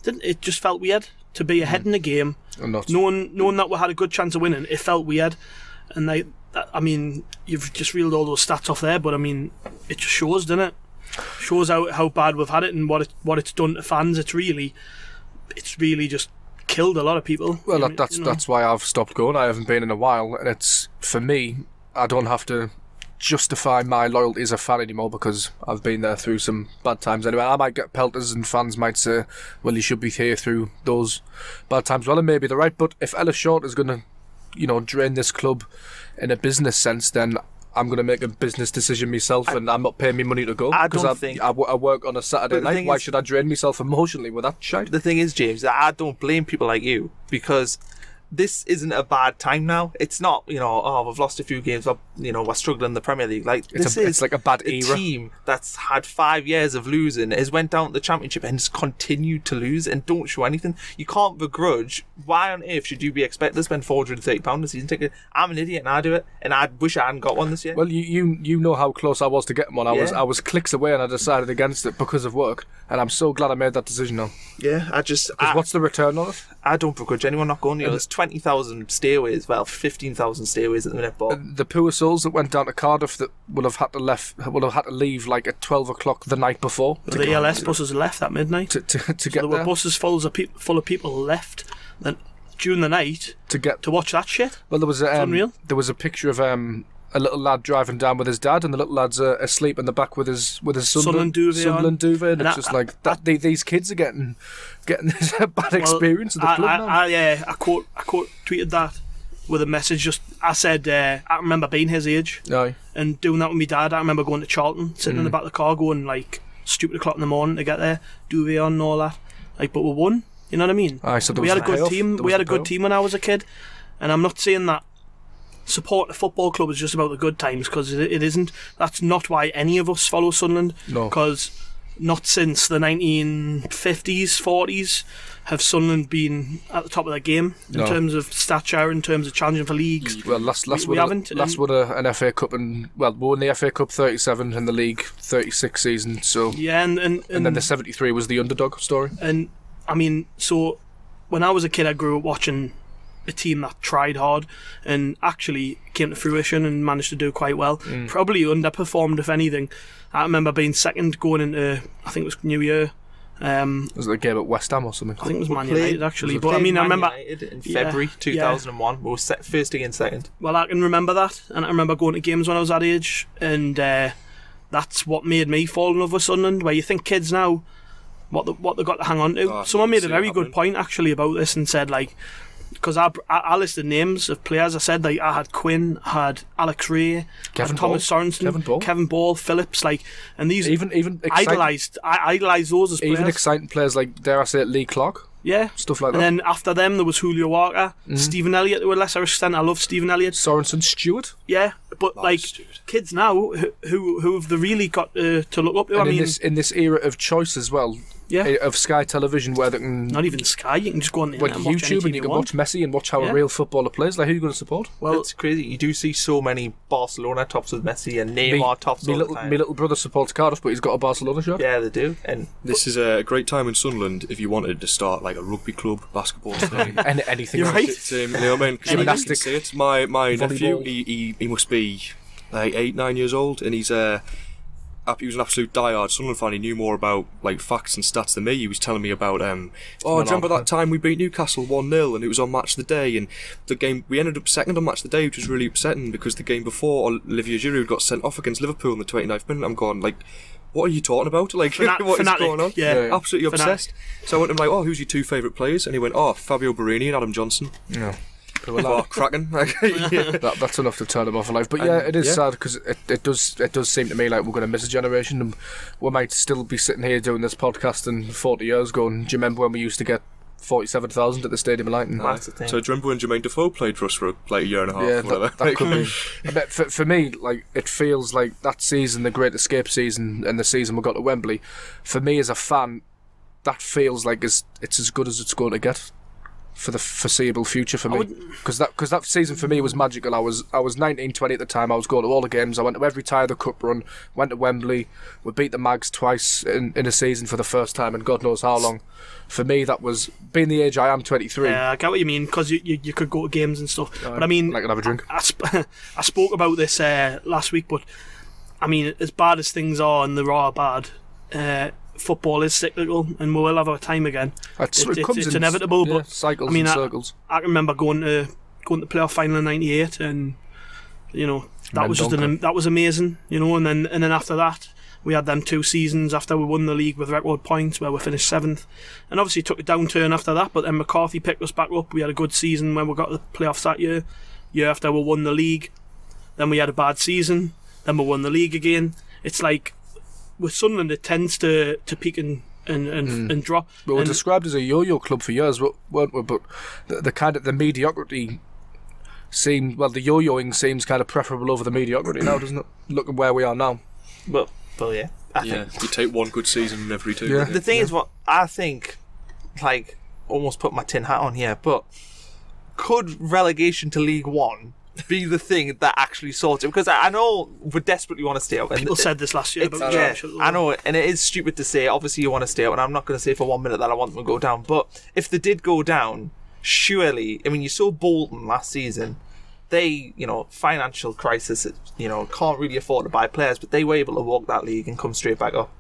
It just felt weird to be ahead in the game, knowing that we had a good chance of winning. It felt weird, and I mean, you've just reeled all those stats off there, but I mean, it just shows, doesn't it? Shows how bad we've had it and what it's done to fans. It's really just killed a lot of people. Well, that's why I've stopped going. I haven't been in a while, and it's, for me, I don't have to justify my loyalty as a fan anymore because I've been there through some bad times anyway. I might get pelters and fans might say, well, you should be here through those bad times. Well, and maybe they're right, but if Ellis Short is going to drain this club in a business sense, then I'm going to make a business decision myself, and I'm not paying me money to go because I work on a Saturday night. Why should I drain myself emotionally with that shite? The thing is, James, that I don't blame people like you, because this isn't a bad time now. It's not, we've lost a few games, we're struggling in the Premier League. Like, it's like a bad era. A team that's had 5 years of losing has went down to the Championship and has continued to lose and don't show anything. You can't begrudge. Why on earth should you be expected to spend £430 a season ticket? I'm an idiot and I do it, and I wish I hadn't got one this year. Well, you know how close I was to getting one. I was clicks away, and I decided against it because of work, and I'm so glad I made that decision now. Yeah, what's the return on it? I don't begrudge anyone not going. There's 20,000 stayaways, well, 15,000 stayaways at the minute. But the poor souls that went down to Cardiff that would have had to leave like at 12 o'clock the night before. The ELS buses left at midnight to get there. There were buses full of people left during the night to watch that shit. Well, there was unreal. There was a picture of a little lad driving down with his dad, and the little lad's asleep in the back with his Sunderland duvet, and it's just like these kids are getting this bad experience of the club now. I quote tweeted that with a message. Just I said I remember being his age and doing that with my dad. I remember going to Charlton, sitting in the back of the car, going like stupid o'clock in the morning to get there, duvet on and all that. Like, but we won. You know what I mean? So we had a good team. We had a good team when I was a kid, and I'm not saying that support a football club is just about the good times, because it isn't. That's not why any of us follow Sunderland. No. Because not since the 1950s, 40s have Sunderland been at the top of their game in terms of stature, in terms of challenging for leagues. Well, last we haven't. Last won an FA Cup, and we won the FA Cup 37 and the League 36 season. So yeah, and then the 73 was the underdog story. And I mean, so when I was a kid, I grew up watching a team that tried hard and actually came to fruition and managed to do quite well. Probably underperformed, if anything. I remember being second going into, I think it was New Year. Was it a game at West Ham or something? I think it was Man United, actually. But I mean, I remember in February 2001, we were first against second. Well, I can remember that, and I remember going to games when I was that age, and that's what made me fall in love with Sunderland. Where you think kids now, what they got to hang on to. Someone made a very good point actually about this and said, like, because I listed names of players. I said, like, I had Quinn, I had Alex Ray, Thomas Sorensen, Kevin Ball, Phillips, like, and these even I idolised those as players. Even exciting players like, dare I say it, Lee Clark. Yeah. Stuff like and that. then after them, there was Julio Walker, Stephen Elliott to a lesser extent. I love Stephen Elliott. Sorensen, Stewart. Yeah, but like Stewart. kids now who have they really got to look up to? And I mean, in this era of choice as well, of Sky Television, where they can not even Sky, you can just go on the internet and watch YouTube, anything and you can want. watch Messi and watch how a real footballer plays. Like, who are you going to support? Well, it's crazy. You do see so many Barcelona tops with Messi and Neymar tops all the time. My little brother supports Cardiff, but he's got a Barcelona shirt. Yeah, they do. And This is a great time in Sunderland if you wanted to start like a rugby club, basketball team. And anything. You're right. You know what I mean? 'Cause Gymnastics. you can see it. My nephew, Volleyball. he must be like 8-9 years old, and he was an absolute diehard Sunderland fan. He knew more about like facts and stats than me. He was telling me about do you remember that time we beat Newcastle 1-0 and it was on Match of the Day, and the game we ended up second on Match of the Day, which was really upsetting because the game before Olivier Giroud got sent off against Liverpool in the 29th minute. I'm going like, what are you talking about? Like, what is going on? Yeah. Absolutely obsessed. So I went to him like, oh, who's your two favourite players? And he went, oh, Fabio Barini and Adam Johnson. Yeah. Oh, cracking. That's enough to turn them off for life. But yeah, it is sad because it does seem to me like we're going to miss a generation, and we might still be sitting here doing this podcast in 40 years going, do you remember when we used to get 47,000 at the Stadium of Light? that's the thing. So do you remember when Jermaine Defoe played for us for like a year and a half? Yeah, whatever? that could be. But for me, like, it feels like that season, the Great Escape season, and the season we got to Wembley, for me as a fan, that feels like it's as good as it's going to get for the foreseeable future for me, because that season for me was magical. I was 19, 20 at the time. I was going to all the games. I went to every tie of the cup run. Went to Wembley. We beat the Mags twice in a season for the first time in God knows how long. For me, that was, being the age I am, 23. Yeah, I get what you mean, because you could go to games and stuff. But I mean, I could have a drink. I spoke about this last week, but I mean, as bad as things are, and they are bad, football is cyclical, and we will have our time again. It's It's inevitable, but cycles I mean, and circles. I can remember going to the playoff final in '98, and you know that was just that was amazing, you know. And then after that, we had them 2 seasons after we won the league with record points, where we finished 7th, and obviously took a downturn after that. But then McCarthy picked us back up. We had a good season when we got the playoffs that year. Year after we won the league, then we had a bad season. Then we won the league again. It's like, with Sunderland, it tends to peak and drop. But we're described as a yo-yo club for years, weren't we? But the kind of the mediocrity the yo-yoing seems kind of preferable over the mediocrity now, doesn't it? Look at where we are now. Well, yeah. I think you take one good season in every 2. Yeah. the thing is, what I think, like, almost put my tin hat on here, but could relegation to League One be the thing that actually sorts it? Because I know we desperately want to stay out. People said this last year, but I know it, and it is stupid to say. Obviously, you want to stay out, and I'm not going to say for 1 minute that I want them to go down. But if they did go down, surely, I mean, you saw Bolton last season. They, financial crisis, can't really afford to buy players, but they were able to walk that league and come straight back up.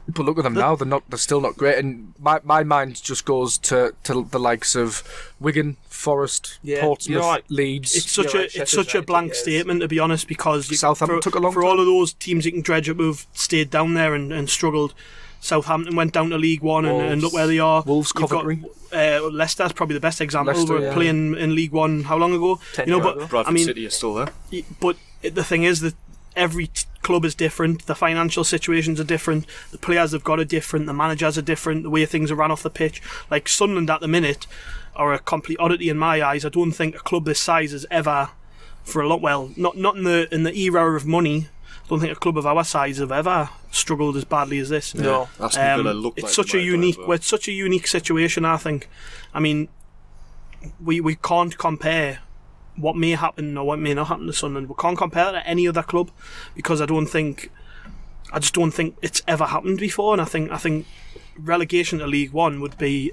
But look at them now; they're still not great. And my mind just goes to the likes of Wigan, Forest, Portsmouth, Leeds. It's such a blank statement, to be honest, because Southampton took a long for time. all of those teams you can dredge up who've stayed down there and struggled. Southampton went down to League One, and look where they are. Wolves, Coventry. Leicester's probably the best example. Leicester, We're playing in League One how long ago? 10 years ago. Bradford City is still there. But the thing is that every club is different. The financial situations are different. The players they've got are different. The managers are different. The way things are run off the pitch. Like Sunderland at the minute are a complete oddity in my eyes. I don't think a club this size has ever, for a lot, not in the era of money. I don't think a club of our size have ever struggled as badly as this. No, that's what Villa look it's like such a unique. It's such a unique situation. I think. I mean, we can't compare what may happen or what may not happen to Sunderland. We can't compare it to any other club because I just don't think it's ever happened before. And I think relegation to League One would be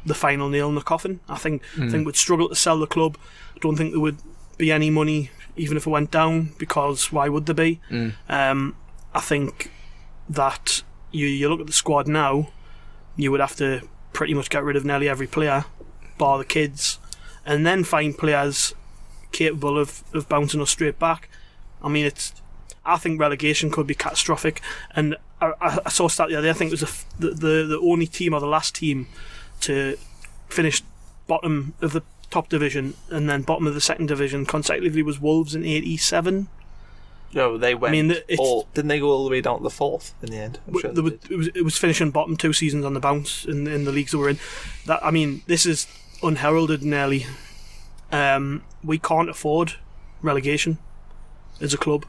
the final nail in the coffin. I think we'd struggle to sell the club. I don't think there would be any money even if it went down, because why would there be? I think that you look at the squad now, you would have to pretty much get rid of nearly every player, bar the kids, and then find players capable of bouncing us straight back. I mean, I think relegation could be catastrophic, and I saw a stat the other day. I think it was the only team or the last team to finish bottom of the top division and then bottom of the second division consecutively was Wolves in 87. No, they went. I mean, didn't they go all the way down to the 4th in the end? I'm sure it was finishing bottom 2 seasons on the bounce in the leagues that we're in. This is unheralded nearly. We can't afford relegation as a club.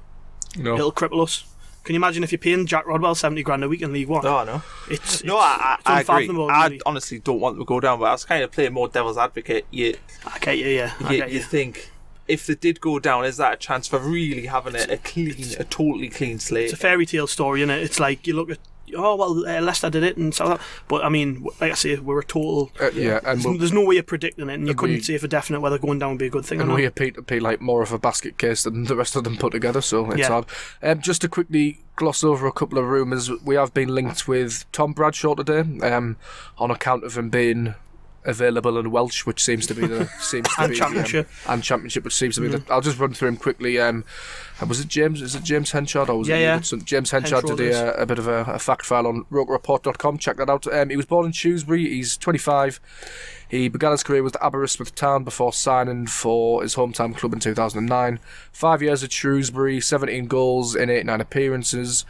No. It'll cripple us. Can you imagine if you're paying Jack Rodwell 70 grand a week in League One? No, I know. It's I agree. unfathomable, I really. honestly don't want them to go down, but I was kind of playing more devil's advocate. I get you, yeah. I get You think, if they did go down, is that a chance for really having a totally clean slate? It's a fairy tale story, isn't it? It's like you look at, Leicester did it and so that. But I mean, like I say, we're a total. And there's no way of predicting it, and you couldn't say for definite whether going down would be a good thing. And or not. we appear to be like more of a basket case than the rest of them put together, so it's hard. Just to quickly gloss over a couple of rumours, we have been linked with Tom Bradshaw today, on account of him being available in Welsh, which seems to be the Championship, which seems to be the. I'll just run through him quickly. Was it James? Is it James Henchard or was it James Henchard did a bit of a fact file on RokerReport.com. Check that out. He was born in Shrewsbury. He's 25. He began his career with Aberystwyth Town before signing for his hometown club in 2009. 5 years at Shrewsbury, 17 goals in 89 appearances.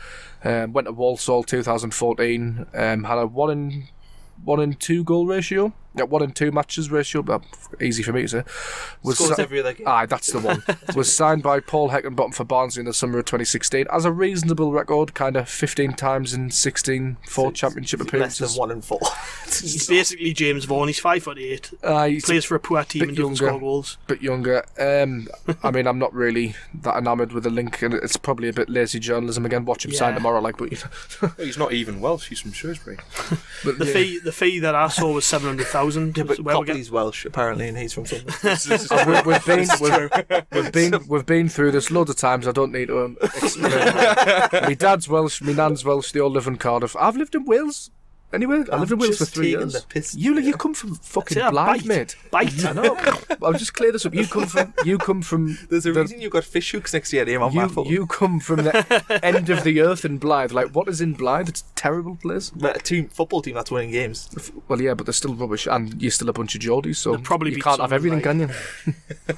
Went to Walsall 2014. Had a 1 in 2 goal ratio. 1 in 2 matches ratio, but easy for me to say. Scores every other game. Aye, that's the one. Was signed by Paul Heckenbottom for Barnsley in the summer of 2016. Has a reasonable record, kind of 15 times in 16 4 championship appearances. Less than 1 in 4. He's basically James Vaughan. He's 5'8". He plays for a poor team and doesn't score goals. Bit younger. I mean, I'm not really that enamoured with the link, and it's probably a bit lazy journalism again. Watch him sign tomorrow, but he's not even Welsh. He's from Shrewsbury. But the fee that I saw was 700,000. Yeah, but Copley's Welsh apparently, and he's from Sunderland. we've been through this loads of times. I don't need to explain. My dad's Welsh, my nan's Welsh. They all live in Cardiff. I've lived in Wales. Anyway, I lived in Wales for 3 years. You come from fucking Blythe, mate. Bite. I know. I'll just clear this up. You come from. There's a reason you've got fish hooks next to your name on my phone. You come from the end of the earth in Blythe. Like, what is in Blythe? It's a terrible place. But a football team that's winning games. Well, yeah, but they're still rubbish, and you're still a bunch of Geordies, so you can't have everything, can you?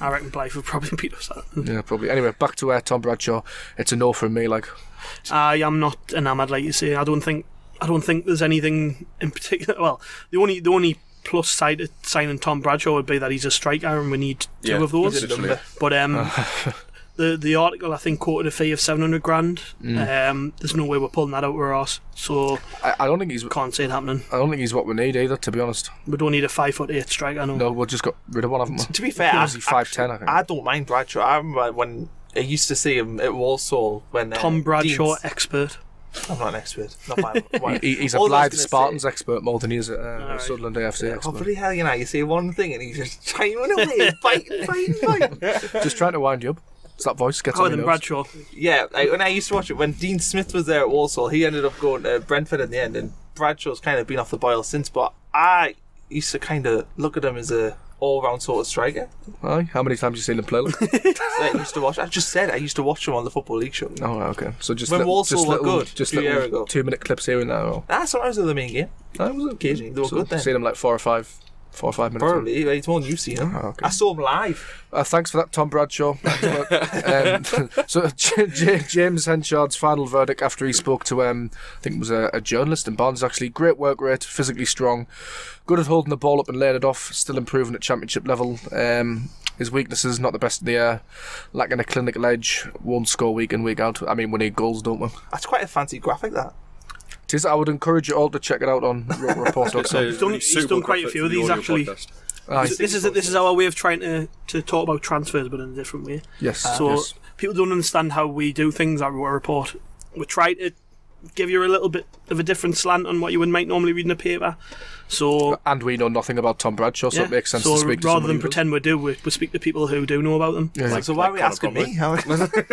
I reckon Blythe would probably beat us. Yeah, probably. Anyway, back to Tom Bradshaw. It's a no from me. Like, I am not enamoured, like you say. I don't think there's anything in particular. Well, the only plus side to signing Tom Bradshaw would be that he's a striker and we need 2 of those. But the article I think quoted a fee of 700 grand. There's no way we're pulling that out of our arse. So I don't think can't see it happening. I don't think he's what we need either, to be honest. We don't need a 5'8" striker. No, we've just got rid of one, haven't we? To be fair, he's 5'10", I think. I don't mind Bradshaw. I remember when I used to see him at Walsall when Tom Bradshaw expert. I'm not an expert. Not my he's a Blythe Spartans expert more than he is at Sunderland AFC expert. Oh, bloody hell, you say one thing and he's just chiming away, biting. Just trying to wind you up. So that voice gets on my nerves. Bradshaw. Yeah, when I used to watch it, when Dean Smith was there at Walsall, he ended up going to Brentford in the end, and Bradshaw's kind of been off the boil since, but I used to kind of look at him as a all-round sort of striker. Aye, how many times have you seen him play? I used to watch. I just said I used to watch him on the Football League show. Oh, okay. So just when Walsall were little, good, just a year ago. 2-minute clips here and there. Or? Sometimes they were the main game. I was occasionally they were good then. Seen him like 4 or 5 minutes. Probably. It's more than you've seen him. Oh, okay. I saw him live. Thanks for that, Tom Bradshaw. So James Henchard's final verdict after he spoke to I think it was a journalist in Barnes, actually. Great work rate, physically strong, good at holding the ball up and laying it off, still improving at championship level. His weaknesses, not the best in the air, lacking a clinical edge, won't score week in, week out. I mean, we need goals, don't we? That's quite a fancy graphic, that. I would encourage you all to check it out on RokerReport.com. He's done quite a few of these, actually. This is our way of trying to talk about transfers, but in a different way. Yes. So people don't understand how we do things at Roker Report. We try to give you a little bit of a different slant on what you might normally read in a paper. And we know nothing about Tom Bradshaw, so it makes sense to speak to rather than pretend we do, we speak to people who do know about them. Yeah. So why are we asking me?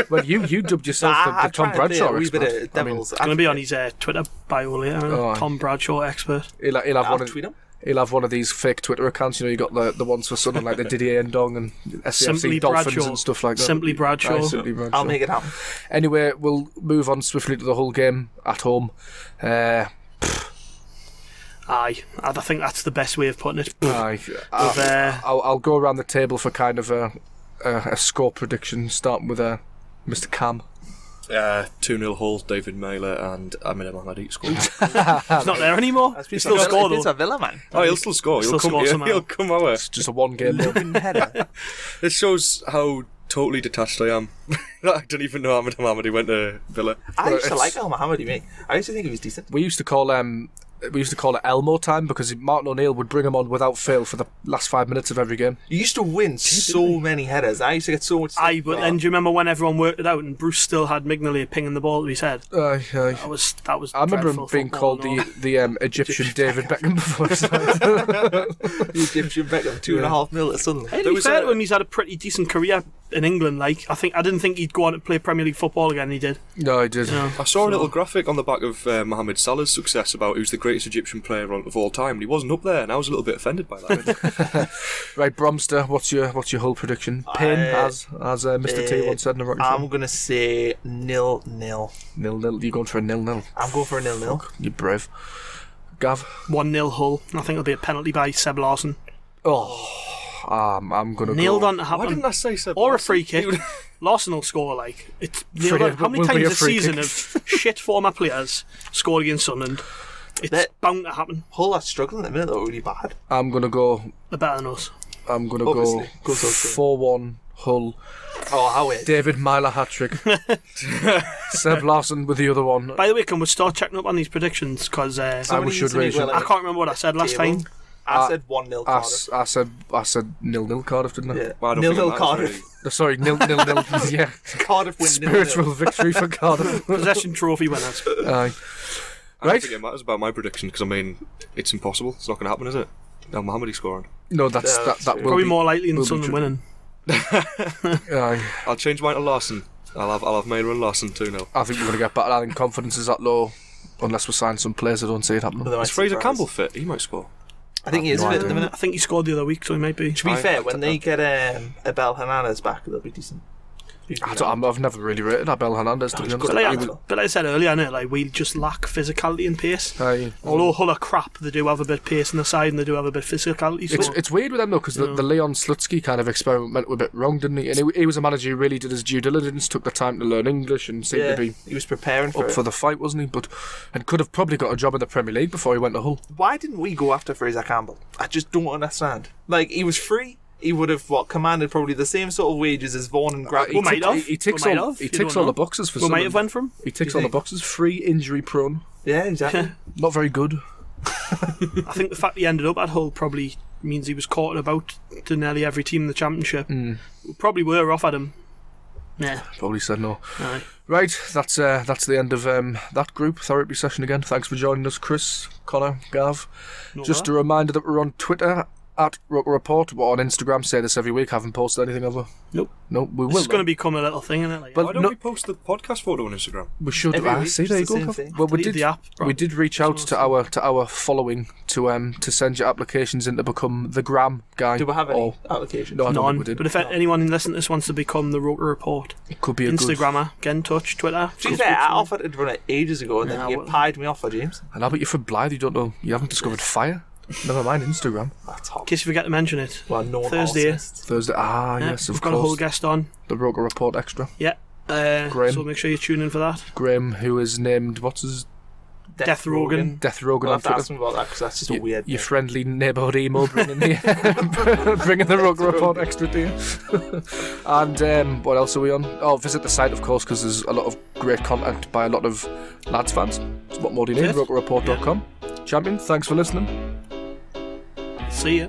Well, you dubbed yourself the Tom Bradshaw expert. It's going to be on his Twitter bio later. Tom Bradshaw expert. He'll tweet him. He'll have one of these fake Twitter accounts. You got the ones for Sunderland, like the Didier Ndong and SCFC Dolphins Bradshaw. And stuff like that. Simply Bradshaw. Simply Bradshaw. I'll make it happen. Anyway, we'll move on swiftly to the whole game at home. I think that's the best way of putting it. I'll go around the table for kind of a score prediction, starting with Mr. Cam. 2-0 Hull, David Mailer and Amin Mohamed scored. He's not there anymore. He still score It's though. a Villa, man. Oh, he'll still score. He'll score somehow. He'll come over. It's just a one-game header. It shows how totally detached I am. I don't even know Ahmed Mohamed went to Villa. I used to like Al Mohamed, mate. I used to think he was decent. We used to call it Elmo time because Martin O'Neill would bring him on without fail for the last 5 minutes of every game. You used to win so many headers. I used to get so much. Aye, but then do you remember when everyone worked it out and Bruce still had Mignolay pinging the ball to his head? Aye. That was. I remember him dreadful being football called and all. the Egyptian David Beckham before. The Egyptian Beckham, 2.5 mil at Sunderland. Hey, to be fair to him, he's had a pretty decent career in England. Like I didn't think he'd go on to play Premier League football again. He did. No, I did. Yeah. I saw a little graphic on the back of Mohamed Salah's success about who's the greatest Egyptian player of all time, and he wasn't up there, and I was a little bit offended by that. Right, Bromster, what's your whole prediction? Pin, as Mr. T once said in the Rocket I'm going to say 0-0. 0-0. You going for a 0-0? I'm going for a 0-0. You're brave. Gav? 1-0 Hull. I think it'll be a penalty by Seb Larson. I'm going to Nailed go. on to happen. Why didn't I say so? Or a free kick. Larson will score like it's nailed on. How many will be times a this free season kick. have shit former players scored against Sunderland? It's bound to happen. Hull are struggling at the minute, though, really bad. I'm going to go. They're better than us. I'm going to Obviously. go 4-1 Hull. Oh, how it? David Myler hat-trick. Seb Larson with the other one. By the way, can we start checking up on these predictions? Because we should really should. I can't remember what I said last time. I said 1-0 Cardiff. I said 0-0 Cardiff, didn't I? Yeah. Well, I don't think it 0-0 matters, Cardiff. really. Sorry, 0-0. Yeah. Cardiff win 0-0. Spiritual victory for Cardiff. Possession trophy winners. Aye. I don't Right. think it matters about my prediction because I mean it's impossible. It's not going to happen, is it? Al Mohamed scoring. No, that that's will true. Probably be more likely than will be Sunderland true. winning. Aye. I'll change mine to Larson. I'll have Mailer and Larson 2-0. I think we're going to get better. I think confidence is that low unless we sign some players. I don't see it happening. Is Fraser Campbell fit? He might score. I think he is No fit at idea. the minute. I think he scored the other week, so he might be. To be fair, when they get Abel Hernandez back, they'll be decent. I've never really rated Abel Hernandez, to be honest. But like I said earlier, innit, like we just lack physicality and pace. Aye. Although Hull are crap, they do have a bit of pace on the side and they do have a bit of physicality. So It's weird with them though because the Leon Slutsky kind of experiment went a bit wrong, didn't he? And he was a manager who really did his due diligence, took the time to learn English, and seemed to be he was preparing for up it. for the fight, wasn't he? And could have probably got a job in the Premier League before he went to Hull. Why didn't we go after Fraser Campbell? I just don't understand. Like, he was free. He would have commanded probably the same sort of wages as Vaughan and Grab. We might have. He ticks We might all. have. He You ticks don't all the know. boxes for we might Sunderland. have went for him. He ticks You all the think? boxes. Free, injury prone, Yeah, exactly. not very good. I think the fact he ended up at Hull probably means he was caught about to nearly every team in the Championship. We probably were off at him. Yeah. Probably said no. Aye. Right, that's the end of that group therapy session again. Thanks for joining us, Chris, Connor, Gav. No Just bother. a reminder that we're on Twitter at Roker Rapport. We're on Instagram. Say this every week. Haven't posted anything ever. Nope. No, we will. It's going to though. become a little thing, isn't it? Like, But Why don't no- we post the podcast photo on Instagram? We should. Every week, See, there you it's go. the same Gav. thing. Well, we delete did. the app, bro. We did reach out to our following to send your applications in to become the Gram guy. Do we have any Or- applications? No, I don't None. think we did. But if anyone listening to this wants to become the Roker Report, It could be a good. Instagrammer, get in touch, Twitter. To be fair, I offered to run it ages ago and Yeah, then you well- pied me off for James. And now, but you're from Blythe. You don't know. You haven't discovered fire. Never mind Instagram. That's In hot. case you forget to mention it. Well, no one Thursday. arsonist. Thursday. Yeah, Yes, we've of got a whole course. guest on. The Roker Report Extra. Yeah. Graham. So make sure you tune in for that. Graham, who is named what's his Death Rogan. Death Rogan We'll on have to ask Twitter. him about that because that's just a weird Your name. friendly neighbourhood emo bringing the Roker Report Extra to you. And what else are we on? Oh, visit the site, of course, because there's a lot of great content by a lot of lads fans. What more do you need? Yes. RokerReport.com. Champion, thanks for listening. See ya.